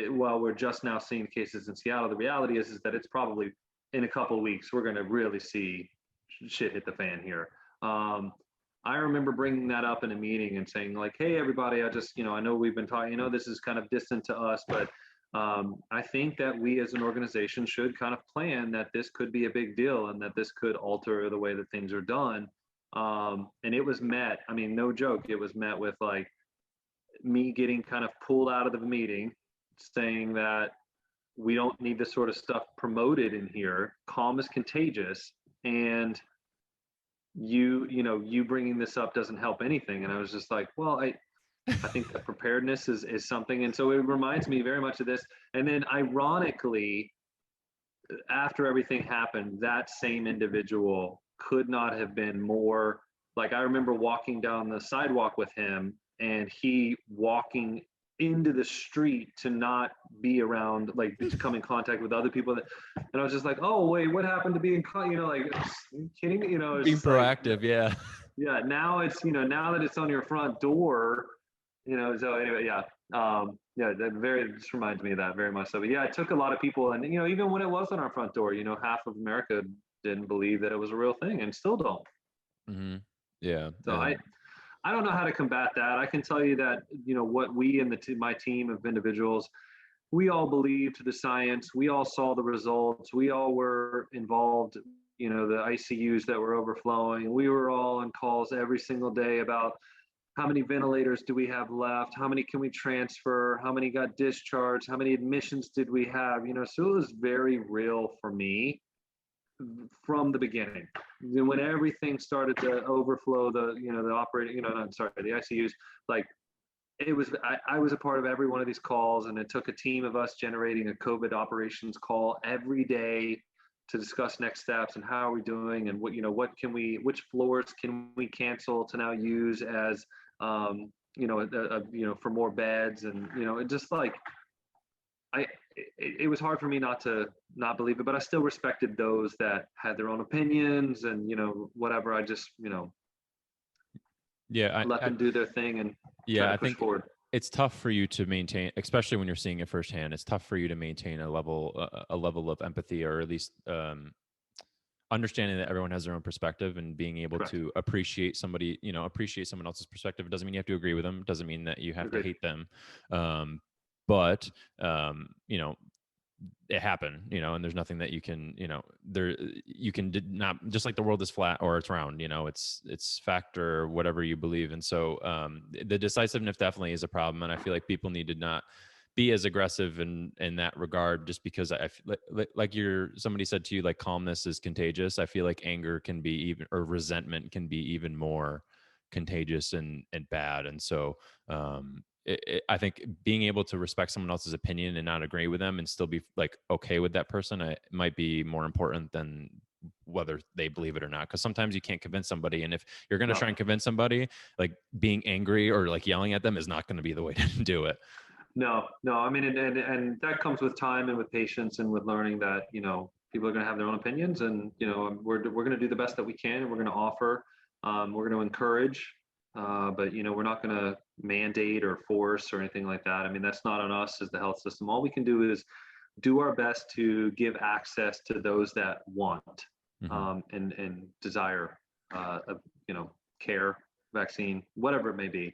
while we're just now seeing cases in Seattle, the reality is that it's probably in a couple of weeks, we're going to really see shit hit the fan here. I remember bringing that up in a meeting and saying like, hey, everybody, I know we've been talking, this is kind of distant to us, but I think that we as an organization should kind of plan that this could be a big deal and that this could alter the way that things are done. And it was met, I mean, no joke, it was met with like me getting kind of pulled out of the meeting, saying that we don't need this sort of stuff promoted in here. Calm is contagious, and you bringing this up doesn't help anything. And I was just like, well, I think that preparedness is something. And so it reminds me very much of this. And then ironically, after everything happened, that same individual could not have been more, like, I remember walking down the sidewalk with him, and he walking into the street to not be around, like, to come in contact with other people. And I was just like, oh, wait, what happened to being, like, are you kidding me? It's Being just like, proactive, yeah. yeah, now it's, now that it's on your front door, so anyway, yeah. Yeah, it just reminds me of that very much so. But yeah, it took a lot of people, and even when it was on our front door, half of America didn't believe that it was a real thing, and still don't. Mm-hmm. Yeah. So I don't know how to combat that. I can tell you that what we and my team of individuals, we all believed the science. We all saw the results. We all were involved. The ICUs that were overflowing. We were all on calls every single day about how many ventilators do we have left? How many can we transfer? How many got discharged? How many admissions did we have? So it was very real for me from the beginning. When everything started to overflow, the operating, the ICUs, like, it was, I was a part of every one of these calls, and it took a team of us generating a COVID operations call every day to discuss next steps and how are we doing, and which floors can we cancel to now use as, for more beds, and just like, it was hard for me not to not believe it, but I still respected those that had their own opinions and, whatever. I just, Yeah, let them do their thing and try to I push think forward. it's tough for you to maintain, especially when you're seeing it firsthand. It's tough for you to maintain a level of empathy, or at least understanding that everyone has their own perspective, and being able Correct. to appreciate somebody, appreciate someone else's perspective. It doesn't mean you have to agree with them. It doesn't mean that you have to Agreed. hate them. But it happened, and there's nothing that you can, there, you can not, just like the world is flat or it's round, it's fact or whatever you believe. And so the decisiveness definitely is a problem. And I feel like people need to not be as aggressive in that regard, just because I feel like somebody said to you, like, calmness is contagious. I feel like anger can be even, or resentment can be even more contagious and bad. And so I think being able to respect someone else's opinion and not agree with them and still be like okay with that person, might be more important than whether they believe it or not. Because sometimes you can't convince somebody, and if you're going to No, try and convince somebody, like, being angry or like yelling at them is not going to be the way to do it. no. I mean, and that comes with time and with patience and with learning that, people are going to have their own opinions, and, we're going to do the best that we can, and we're going to offer, we're going to encourage, but, we're not going to mandate or force or anything like that. I mean, that's not on us as the health system. All we can do is do our best to give access to those that want, Mm-hmm. and desire, care, vaccine, whatever it may be.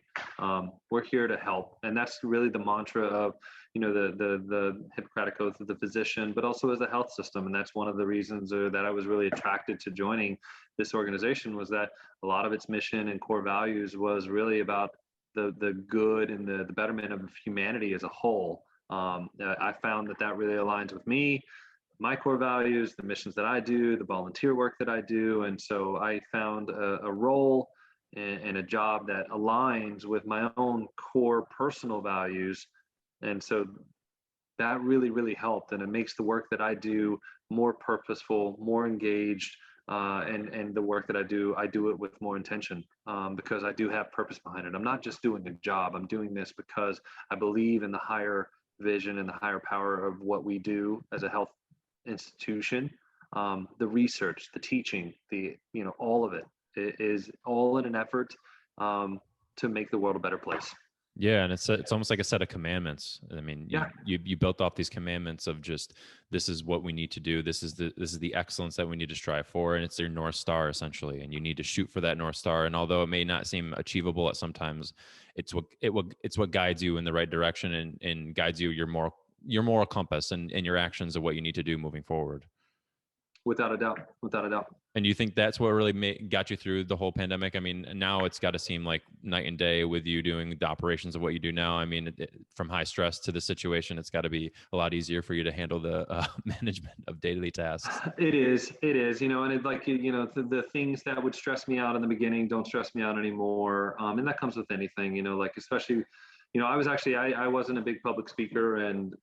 We're here to help, and that's really the mantra of, the Hippocratic Oath of the physician, but also as a health system. And that's one of the reasons that I was really attracted to joining this organization, was that a lot of its mission and core values was really about the good and the betterment of humanity as a whole. I found that really aligns with me, my core values, the missions that I do, the volunteer work that I do. And so I found a role and a job that aligns with my own core personal values. And so that really, really helped. And it makes the work that I do more purposeful, more engaged. And the work that I do it with more intention, because I do have purpose behind it. I'm not just doing a job. I'm doing this because I believe in the higher vision and the higher power of what we do as a health institution. The research, the teaching, all of it is all in an effort, to make the world a better place. Yeah, and it's almost like a set of commandments. I mean, Yeah, you built off these commandments of just, this is what we need to do. This is the excellence that we need to strive for, and it's your North Star essentially. And you need to shoot for that North Star. And although it may not seem achievable at sometimes, it's what guides you in the right direction, and guides you your moral compass, and your actions of what you need to do moving forward. without a doubt, without a doubt. And you think that's what really got you through the whole pandemic? I mean, now it's got to seem like night and day with you doing the operations of what you do now. I mean, from high stress to the situation, it's got to be a lot easier for you to handle the management of daily tasks. It is, and it, like, the things that would stress me out in the beginning don't stress me out anymore. And that comes with anything, like, especially, I wasn't a big public speaker, and,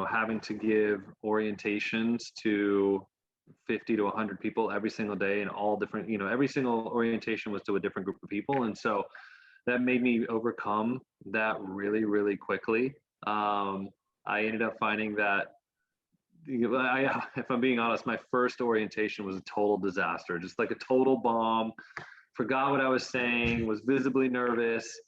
having to give orientations to 50 to 100 people every single day, and all different, every single orientation was to a different group of people. And so that made me overcome that really, really quickly. I ended up finding that, if I'm being honest, my first orientation was a total disaster, just like a total bomb. Forgot what I was saying, was visibly nervous,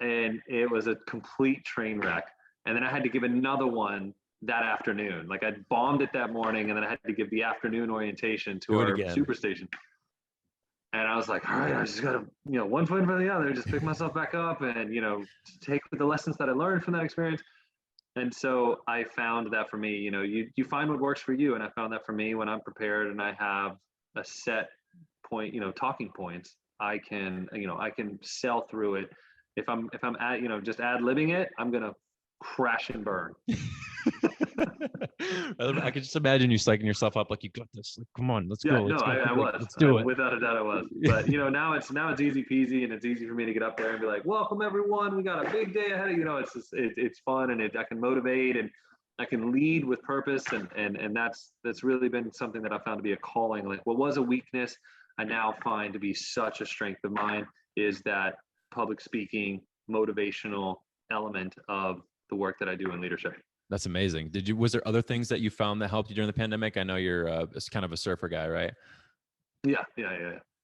and it was a complete train wreck. And then I had to give another one that afternoon. Like, I bombed it that morning, and then I had to give the afternoon orientation to our superstation. And I was like, all right, I just got to, one foot in front of the other, just pick myself back up, and, take the lessons that I learned from that experience. And so I found that for me, you find what works for you. And I found that for me, when I'm prepared and I have a set point, talking points, I can sell through it. If I'm just ad-libbing it, I'm going to crash and burn. I could just imagine you psyching yourself up like, you got this. Like, come on, let's go. Let's go. I was. Let's do it. Without a doubt, I was. But now it's easy peasy, and it's easy for me to get up there and be like, "Welcome everyone, we got a big day ahead." It's just it's fun, and I can motivate, and I can lead with purpose, and that's really been something that I found to be a calling. Like, what was a weakness, I now find to be such a strength of mine, is that public speaking, motivational element of the work that I do in leadership. That's amazing. Was there other things that you found that helped you during the pandemic? I know you're kind of a surfer guy, right? Yeah.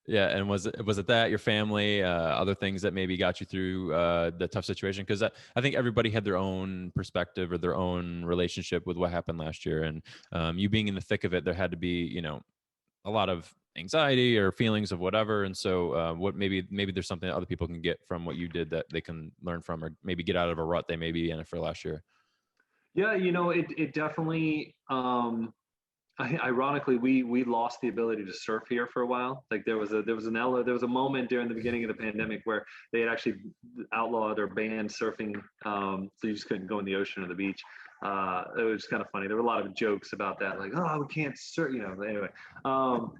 Yeah, and was it that your family, other things that maybe got you through the tough situation? Because I think everybody had their own perspective or their own relationship with what happened last year, and you being in the thick of it, there had to be a lot of anxiety or feelings of whatever. And so, what maybe there's something that other people can get from what you did that they can learn from, or maybe get out of a rut they may be in for last year. Yeah, it definitely. Ironically, we lost the ability to surf here for a while. Like there was a moment during the beginning of the pandemic where they had actually outlawed or banned surfing, so you just couldn't go in the ocean or the beach. It was kind of funny. There were a lot of jokes about that, like, oh, we can't surf, Anyway, um,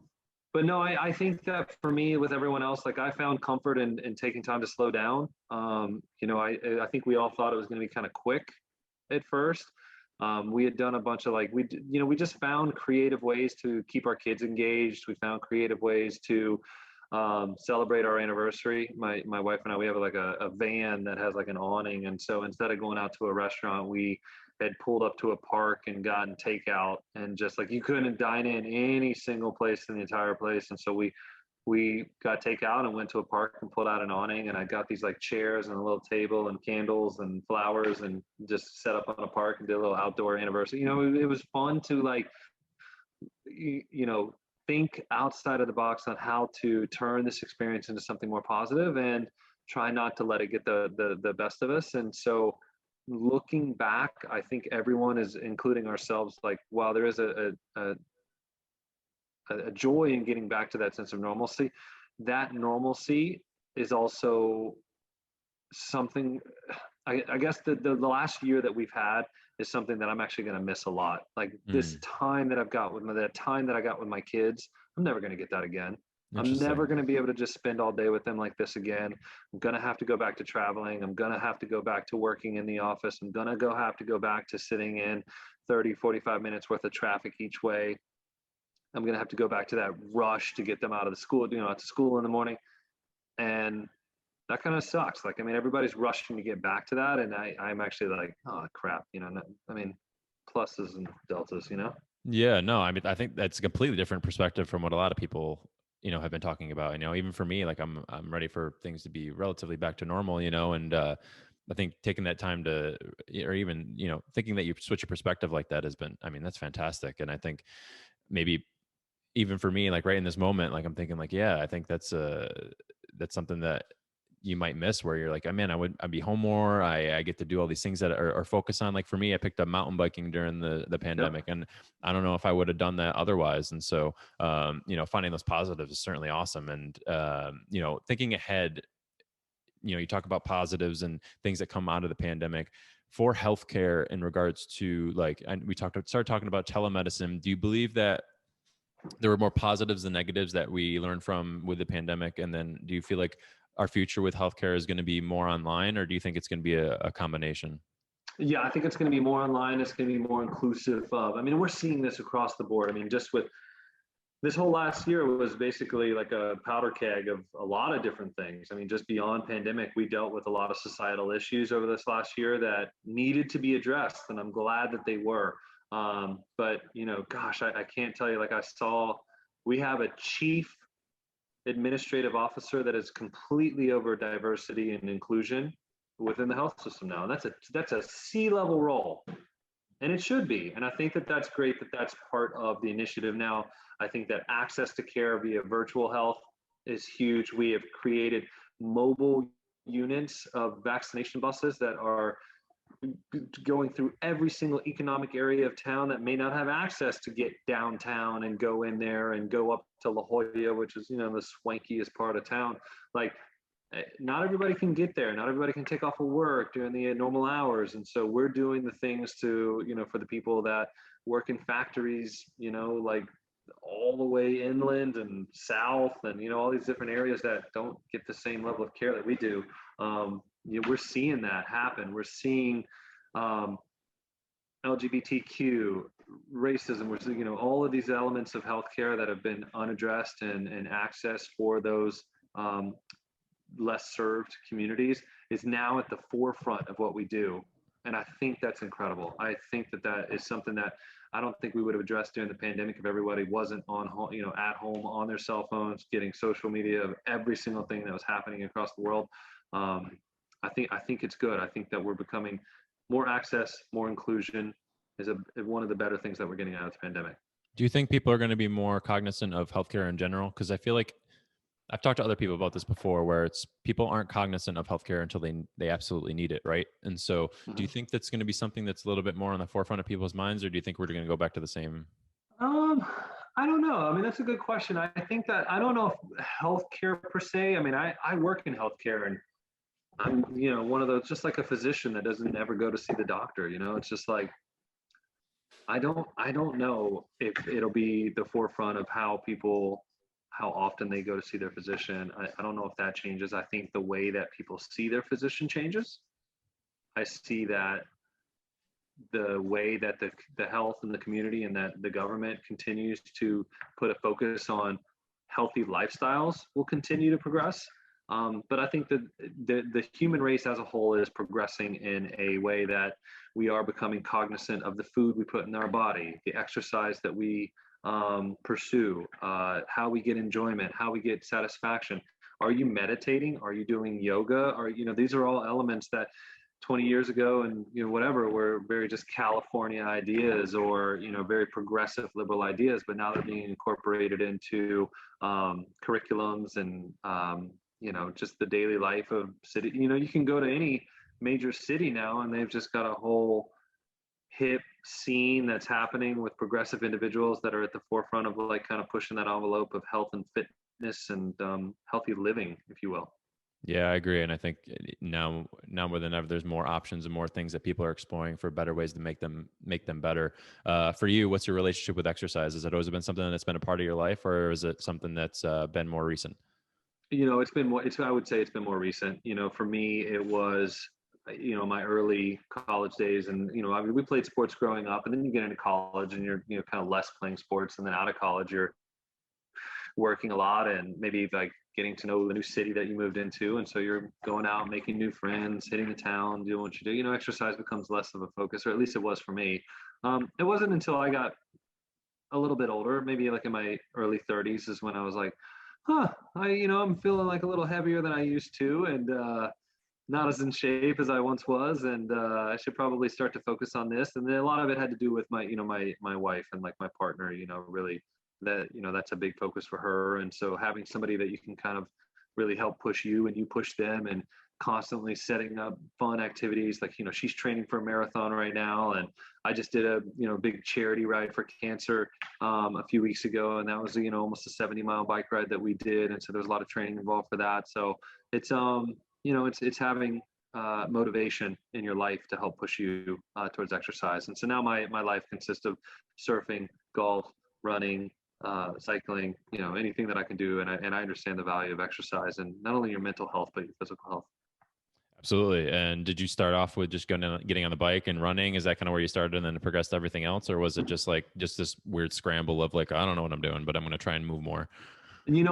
but no, I think that for me, with everyone else, like I found comfort in taking time to slow down. I think we all thought it was going to be kind of quick at first. We had done a bunch of we just found creative ways to keep our kids engaged. We found creative ways to celebrate our anniversary. My wife and I, we have like a van that has like an awning, and so instead of going out to a restaurant, we had pulled up to a park and gotten takeout, and just like you couldn't dine in any single place in the entire place, and so we got takeout and went to a park and pulled out an awning, and I got these like chairs and a little table and candles and flowers and just set up on a park and did a little outdoor anniversary. It was fun to like think outside of the box on how to turn this experience into something more positive and try not to let it get the best of us. And so looking back, I think everyone is, including ourselves, like while there is a joy in getting back to that sense of normalcy, that normalcy is also something. I guess the last year that we've had is something that I'm actually going to miss a lot. Like this Mm, time that I've got with that time that I got with my kids, I'm never going to get that again. I'm never interesting. going to be able to just spend all day with them like this again. I'm going to have to go back to traveling. I'm going to have to go back to working in the office. I'm going to have to go back to sitting in 30, 45 minutes worth of traffic each way. I'm going to have to go back to that rush to get them out of the school, out to school in the morning. And that kind of sucks. Like, I mean, everybody's rushing to get back to that. And I'm actually like, oh, crap, I mean, pluses and deltas. Yeah, no, I mean, I think that's a completely different perspective from what a lot of people, have been talking about. Even for me, like I'm ready for things to be relatively back to normal, and I think taking that time to, or even, thinking that you switch your perspective like that has been, I mean, that's fantastic. And I think maybe even for me, like right in this moment, like I'm thinking like, yeah, I think that's something that you might miss, where you're like, oh man, I'd be home more. I get to do all these things that are focused on. Like for me, I picked up mountain biking during the Yep. pandemic, and I don't know if I would have done that otherwise. And so, finding those positives is certainly awesome. And, thinking ahead, you talk about positives and things that come out of the pandemic for healthcare in regards to like, and we started talking about telemedicine. Do you believe that there were more positives than negatives that we learned from with the pandemic? And then do you feel like our future with healthcare is going to be more online, or do you think it's going to be a combination? Yeah, I think it's going to be more online. It's going to be more inclusive of, I mean, we're seeing this across the board. I mean, just with this whole last year was basically like a powder keg of a lot of different things. I mean, just beyond pandemic, we dealt with a lot of societal issues over this last year that needed to be addressed, and I'm glad that they were. But gosh, I can't tell you. Like we have a chief administrative officer that is completely over diversity and inclusion within the health system now, and that's a C-level role, and it should be. And I think that that's great that that's part of the initiative now. I think that access to care via virtual health is huge. We have created mobile units of vaccination buses that are going through every single economic area of town that may not have access to get downtown and go in there and go up to La Jolla, which is, the swankiest part of town. Like, not everybody can get there. Not everybody can take off of work during the normal hours. And so we're doing the things to, for the people that work in factories, like all the way inland and south and, all these different areas that don't get the same level of care that we do. We're seeing that happen. We're seeing LGBTQ, racism. We're seeing, all of these elements of healthcare that have been unaddressed and access for those less served communities is now at the forefront of what we do. And I think that's incredible. I think that that is something that I don't think we would have addressed during the pandemic if everybody wasn't on home, at home on their cell phones, getting social media of every single thing that was happening across the world. Um, I think it's good. I think that we're becoming more access, more inclusion is one of the better things that we're getting out of the pandemic. Do you think people are going to be more cognizant of healthcare in general? Because I feel like I've talked to other people about this before, where it's people aren't cognizant of healthcare until they absolutely need it, right? And so, do you Mhm. think that's going to be something that's a little bit more on the forefront of people's minds, or do you think we're going to go back to the same? Um, I don't know. I mean, that's a good question. I think that I don't know if healthcare per se. I mean, I work in healthcare, and I'm one of those, just like a physician that doesn't ever go to see the doctor. It's just like I don't know if it'll be the forefront of how often they go to see their physician. I don't know if that changes. I think the way that people see their physician changes. I see that the way that the health and the community and that the government continues to put a focus on healthy lifestyles will continue to progress. But I think that the human race as a whole is progressing in a way that we are becoming cognizant of the food we put in our body, the exercise that we pursue, how we get enjoyment, how we get satisfaction. Are you meditating? Are you doing yoga? These are all elements that 20 years ago and whatever were very just California ideas or very progressive liberal ideas, but now they're being incorporated into curriculums and just the daily life of city. You can go to any major city now and they've just got a whole hip scene that's happening with progressive individuals that are at the forefront of like kind of pushing that envelope of health and fitness and healthy living, if you will. Yeah, I agree, and I think now more than ever, there's more options and more things that people are exploring for better ways to make them better. For you, what's your relationship with exercise? Has it always been something that's been a part of your life, or is it something that's been more recent? It's been more, I would say it's been more recent. For me, it was, my early college days. And, I mean, we played sports growing up and then you get into college and you're, kind of less playing sports. And then out of college, you're working a lot and maybe like getting to know the new city that you moved into. And so you're going out, making new friends, hitting the town, doing what you do. Exercise becomes less of a focus, or at least it was for me. It wasn't until I got a little bit older, maybe like in my early 30s, is when I was like, I'm feeling like a little heavier than I used to, and not as in shape as I once was, and I should probably start to focus on this. And then a lot of it had to do with my wife and like my partner. Really that that's a big focus for her, and so having somebody that you can kind of really help push you and you push them, and constantly setting up fun activities. Like she's training for a marathon right now, and I just did a big charity ride for cancer a few weeks ago, and that was almost a 70-mile bike ride that we did, and so there's a lot of training involved for that. So it's it's having motivation in your life to help push you towards exercise. And so now my life consists of surfing, golf, running, cycling, anything that I can do. And I understand the value of exercise and not only your mental health, but your physical health. Absolutely. And did you start off with just getting on the bike and running? Is that kind of where you started and then progressed to everything else? Or was it just this weird scramble of like, I don't know what I'm doing, but I'm going to try and move more? And it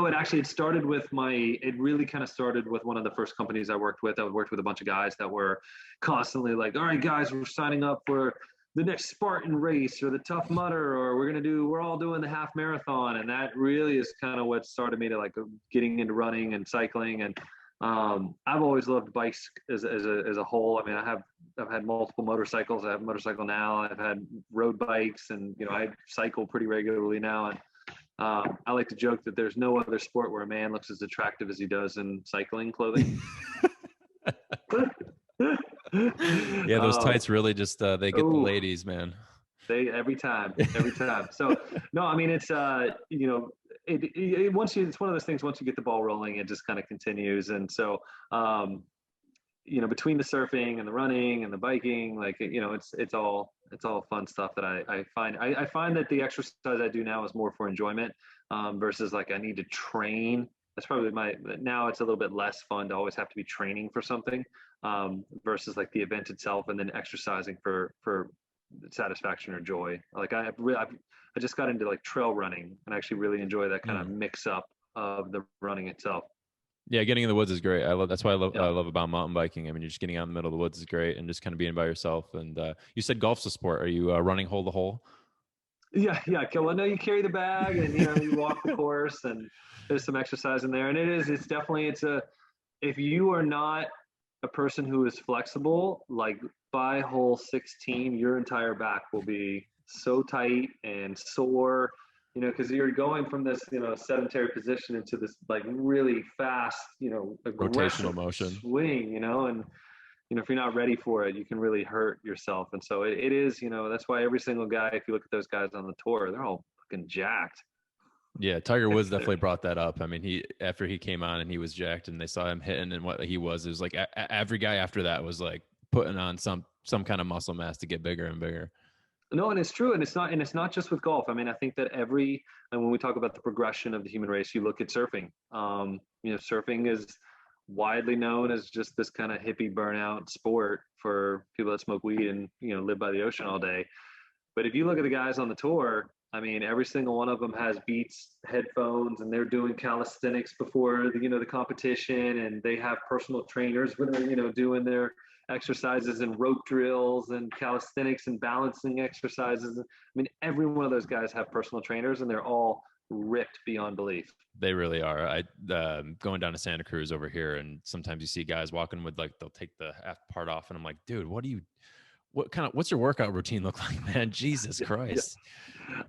really kind of started with one of the first companies I worked with. I worked with a bunch of guys that were constantly like, all right, guys, we're signing up for the next Spartan race or the Tough Mudder, or we're all doing the half marathon. And that really is kind of what started me to like getting into running and cycling. And I've always loved bikes as a whole. I mean, I've had multiple motorcycles. I have a motorcycle now. I've had road bikes, and I cycle pretty regularly now. And I like to joke that there's no other sport where a man looks as attractive as he does in cycling clothing. Yeah, those tights really just they get the Oh, ladies, man. they every time. So no, I mean it's it's one of those things. Once you get the ball rolling, it just kind of continues. And so between the surfing and the running and the biking, like it's all fun stuff that I find that the exercise I do now is more for enjoyment versus like I need to train. That's probably now it's a little bit less fun to always have to be training for something versus like the event itself, and then exercising for satisfaction or joy. Like I just got into like trail running and I actually really enjoy that kind of mix up of the running itself. Yeah, getting in the woods is great. That's why Yeah. I love about mountain biking. I mean, you're just getting out in the middle of the woods is great, and just kind of being by yourself. And you said golf's a sport. Are you running hole to hole? Yeah, yeah. Okay, well, no, you carry the bag and you walk the course and there's some exercise in there. And it's definitely if you are not a person who is flexible, like by hole 16, your entire back will be so tight and sore, because you're going from this, sedentary position into this like really fast, Rotational aggressive motion. swing, and if you're not ready for it, you can really hurt yourself. And so it is, that's why every single guy, if you look at those guys on the tour, they're all fucking jacked. Yeah, Tiger Woods definitely brought that up. I mean, after he came on and he was jacked, and they saw him hitting and what he was, it was like every guy after that was like putting on some kind of muscle mass to get bigger and bigger. No, and it's true, and it's not just with golf. I mean, I think that and when we talk about the progression of the human race, you look at surfing. Surfing is widely known as just this kind of hippie burnout sport for people that smoke weed and live by the ocean all day. But if you look at the guys on the tour, I mean, every single one of them has Beats headphones, and they're doing calisthenics before the competition, and they have personal trainers when they're doing their exercises and rope drills and calisthenics and balancing exercises. I mean, every one of those guys have personal trainers, and they're all ripped beyond belief. They really are. I going down to Santa Cruz over here, and sometimes you see guys walking with like they'll take the half part off, and I'm like, dude, what's your workout routine look like, man? Jesus Christ. Yeah.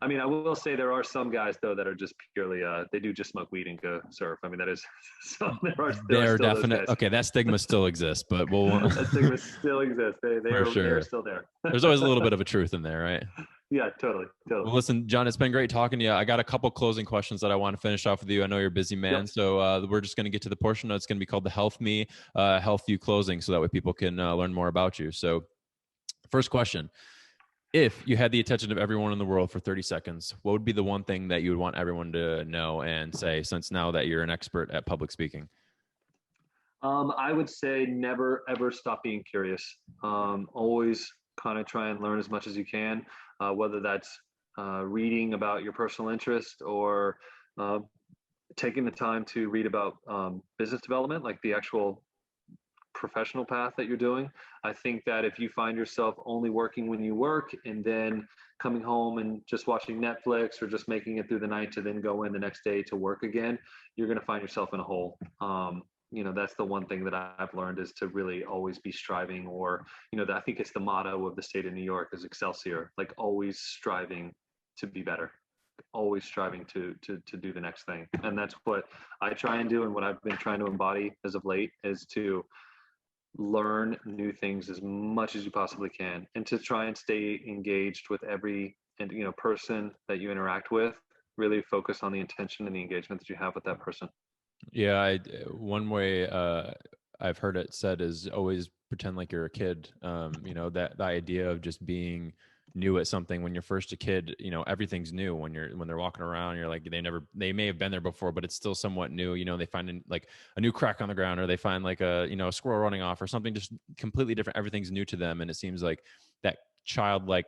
I mean, I will say there are some guys though that are just purely they do just smoke weed and go surf. I mean, that is so there are still definite. those guys. Okay, that stigma still exists, but that stigma still exists. For sure. They're still there. There's always a little bit of a truth in there, right? Yeah, totally. Well, listen, John, it's been great talking to you. I got a couple closing questions that I want to finish off with you. I know you're a busy man, Yep. so we're just going to get to the portion that's going to be called the Health Me, Health You closing, so that way people can learn more about you. So, first question. If you had the attention of everyone in the world for 30 seconds, what would be the one thing that you would want everyone to know and say, since now that you're an expert at public speaking? I would say never ever stop being curious. Always kind of try and learn as much as you can, whether that's reading about your personal interest or uh, taking the time to read about business development, like the actual professional path that you're doing. I think that if you find yourself only working when you work and then coming home and just watching Netflix or just making it through the night to then go in the next day to work again, you're going to find yourself in a hole. That's the one thing that I've learned is to really always be striving, or, I think it's the motto of the state of New York is Excelsior, like always striving to be better, always striving to do the next thing. And that's what I try and do. And what I've been trying to embody as of late is to learn new things as much as you possibly can, and to try and stay engaged with every person that you interact with. Really focus on the intention and the engagement that you have with that person. Yeah, one way I've heard it said is always pretend like you're a kid. That the idea of just being new at something when you're first a kid, everything's new when they're walking around. You're like, they may have been there before, but it's still somewhat new. They find like a new crack on the ground, or they find like a squirrel running off, or something just completely different. Everything's new to them, and it seems like that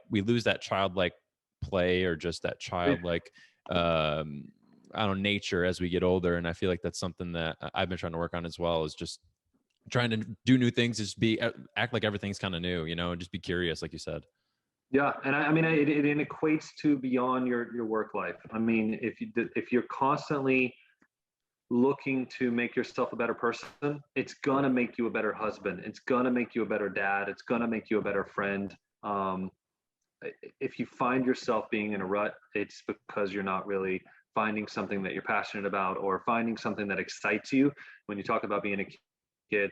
we lose that childlike play, or just that childlike I don't know, nature as we get older. And I feel like that's something that I've been trying to work on as well, is just trying to do new things, just act like everything's kind of new, and just be curious, like you said. Yeah, and I mean, it equates to beyond your work life. I mean, if you're constantly looking to make yourself a better person, it's gonna make you a better husband. It's gonna make you a better dad. It's gonna make you a better friend. If you find yourself being in a rut, it's because you're not really finding something that you're passionate about, or finding something that excites you. When you talk about being a kid,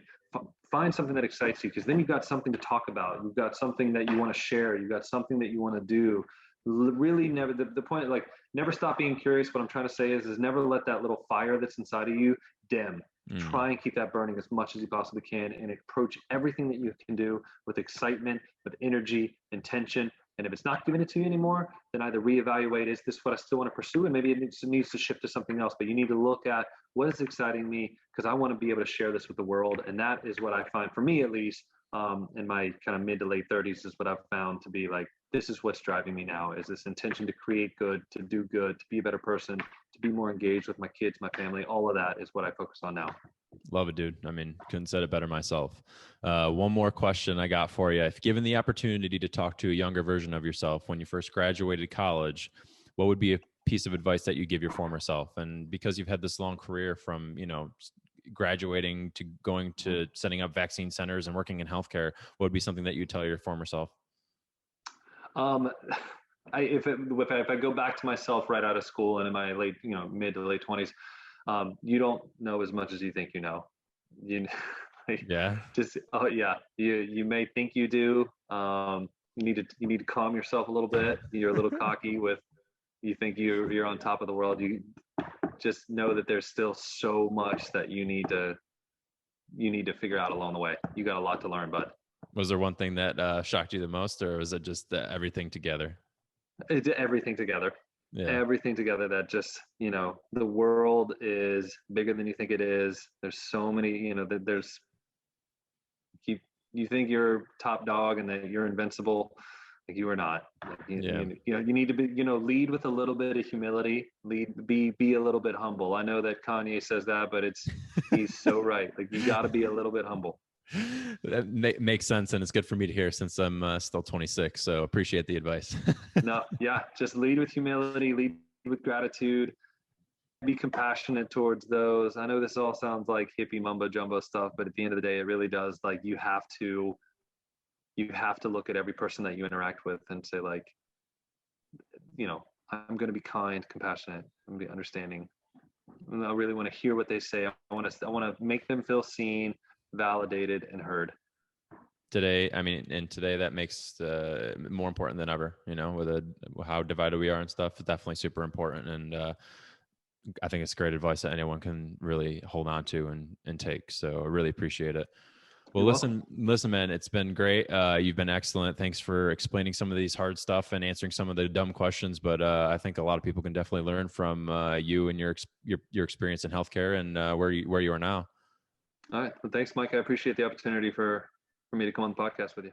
find something that excites you, because then you've got something to talk about. You've got something that you want to share. You've got something that you want to do. Really never, the point, like, never stop being curious. What I'm trying to say is never let that little fire that's inside of you dim. Try and keep that burning as much as you possibly can, and approach everything that you can do with excitement, with energy, intention. And if it's not giving it to you anymore, then either reevaluate, is this what I still want to pursue? And maybe it needs to shift to something else. But you need to look at what is exciting me, because I want to be able to share this with the world. And that is what I find, for me at least, in my kind of mid to late 30s, is what I've found to be like, this is what's driving me now, is this intention to create good, to do good, to be a better person, to be more engaged with my kids, my family. All of that is what I focus on now. Love it, dude. I mean, couldn't said it better myself. One more question I got for you. If given the opportunity to talk to a younger version of yourself when you first graduated college, what would be a piece of advice that you give your former self? And because you've had this long career from, graduating to going to setting up vaccine centers and working in healthcare, what would be something that you tell your former self? Um, if I go back to myself right out of school and in my late, mid to late 20s, you don't know as much as you think you know. You Yeah. just, oh yeah, you may think you do. You need to calm yourself a little bit. You're a little cocky with, you think you're on top of the world. You just know that there's still so much that you need to figure out along the way. You got a lot to learn, but Was there one thing that shocked you the most, or was it just everything together? it's everything together. Yeah. Everything together, that just, the world is bigger than you think it is. There's so many, there's, you think you're top dog and that you're invincible. Like, you are not. Like, Yeah. you need to be, lead with a little bit of humility. Be a little bit humble. I know that Kanye says that, but he's so right. Like, you got to be a little bit humble. That makes sense, and it's good for me to hear since I'm still 26. So appreciate the advice. No, yeah, just lead with humility, lead with gratitude, be compassionate towards those. I know this all sounds like hippie mumbo jumbo stuff, but at the end of the day, it really does. Like, you have to look at every person that you interact with and say, like, I'm going to be kind, compassionate, I'm going to be understanding. And I really want to hear what they say. I want to make them feel seen, validated, and heard. Today, I mean, and today that makes more important than ever, with how divided we are and stuff. It's definitely super important. And I think it's great advice that anyone can really hold on to and take. So I really appreciate it. Well, You're listen, welcome. man, it's been great. You've been excellent. Thanks for explaining some of these hard stuff and answering some of the dumb questions. But I think a lot of people can definitely learn from you and your experience in healthcare and where you are now. All right. Well, thanks, Mike. I appreciate the opportunity for me to come on the podcast with you.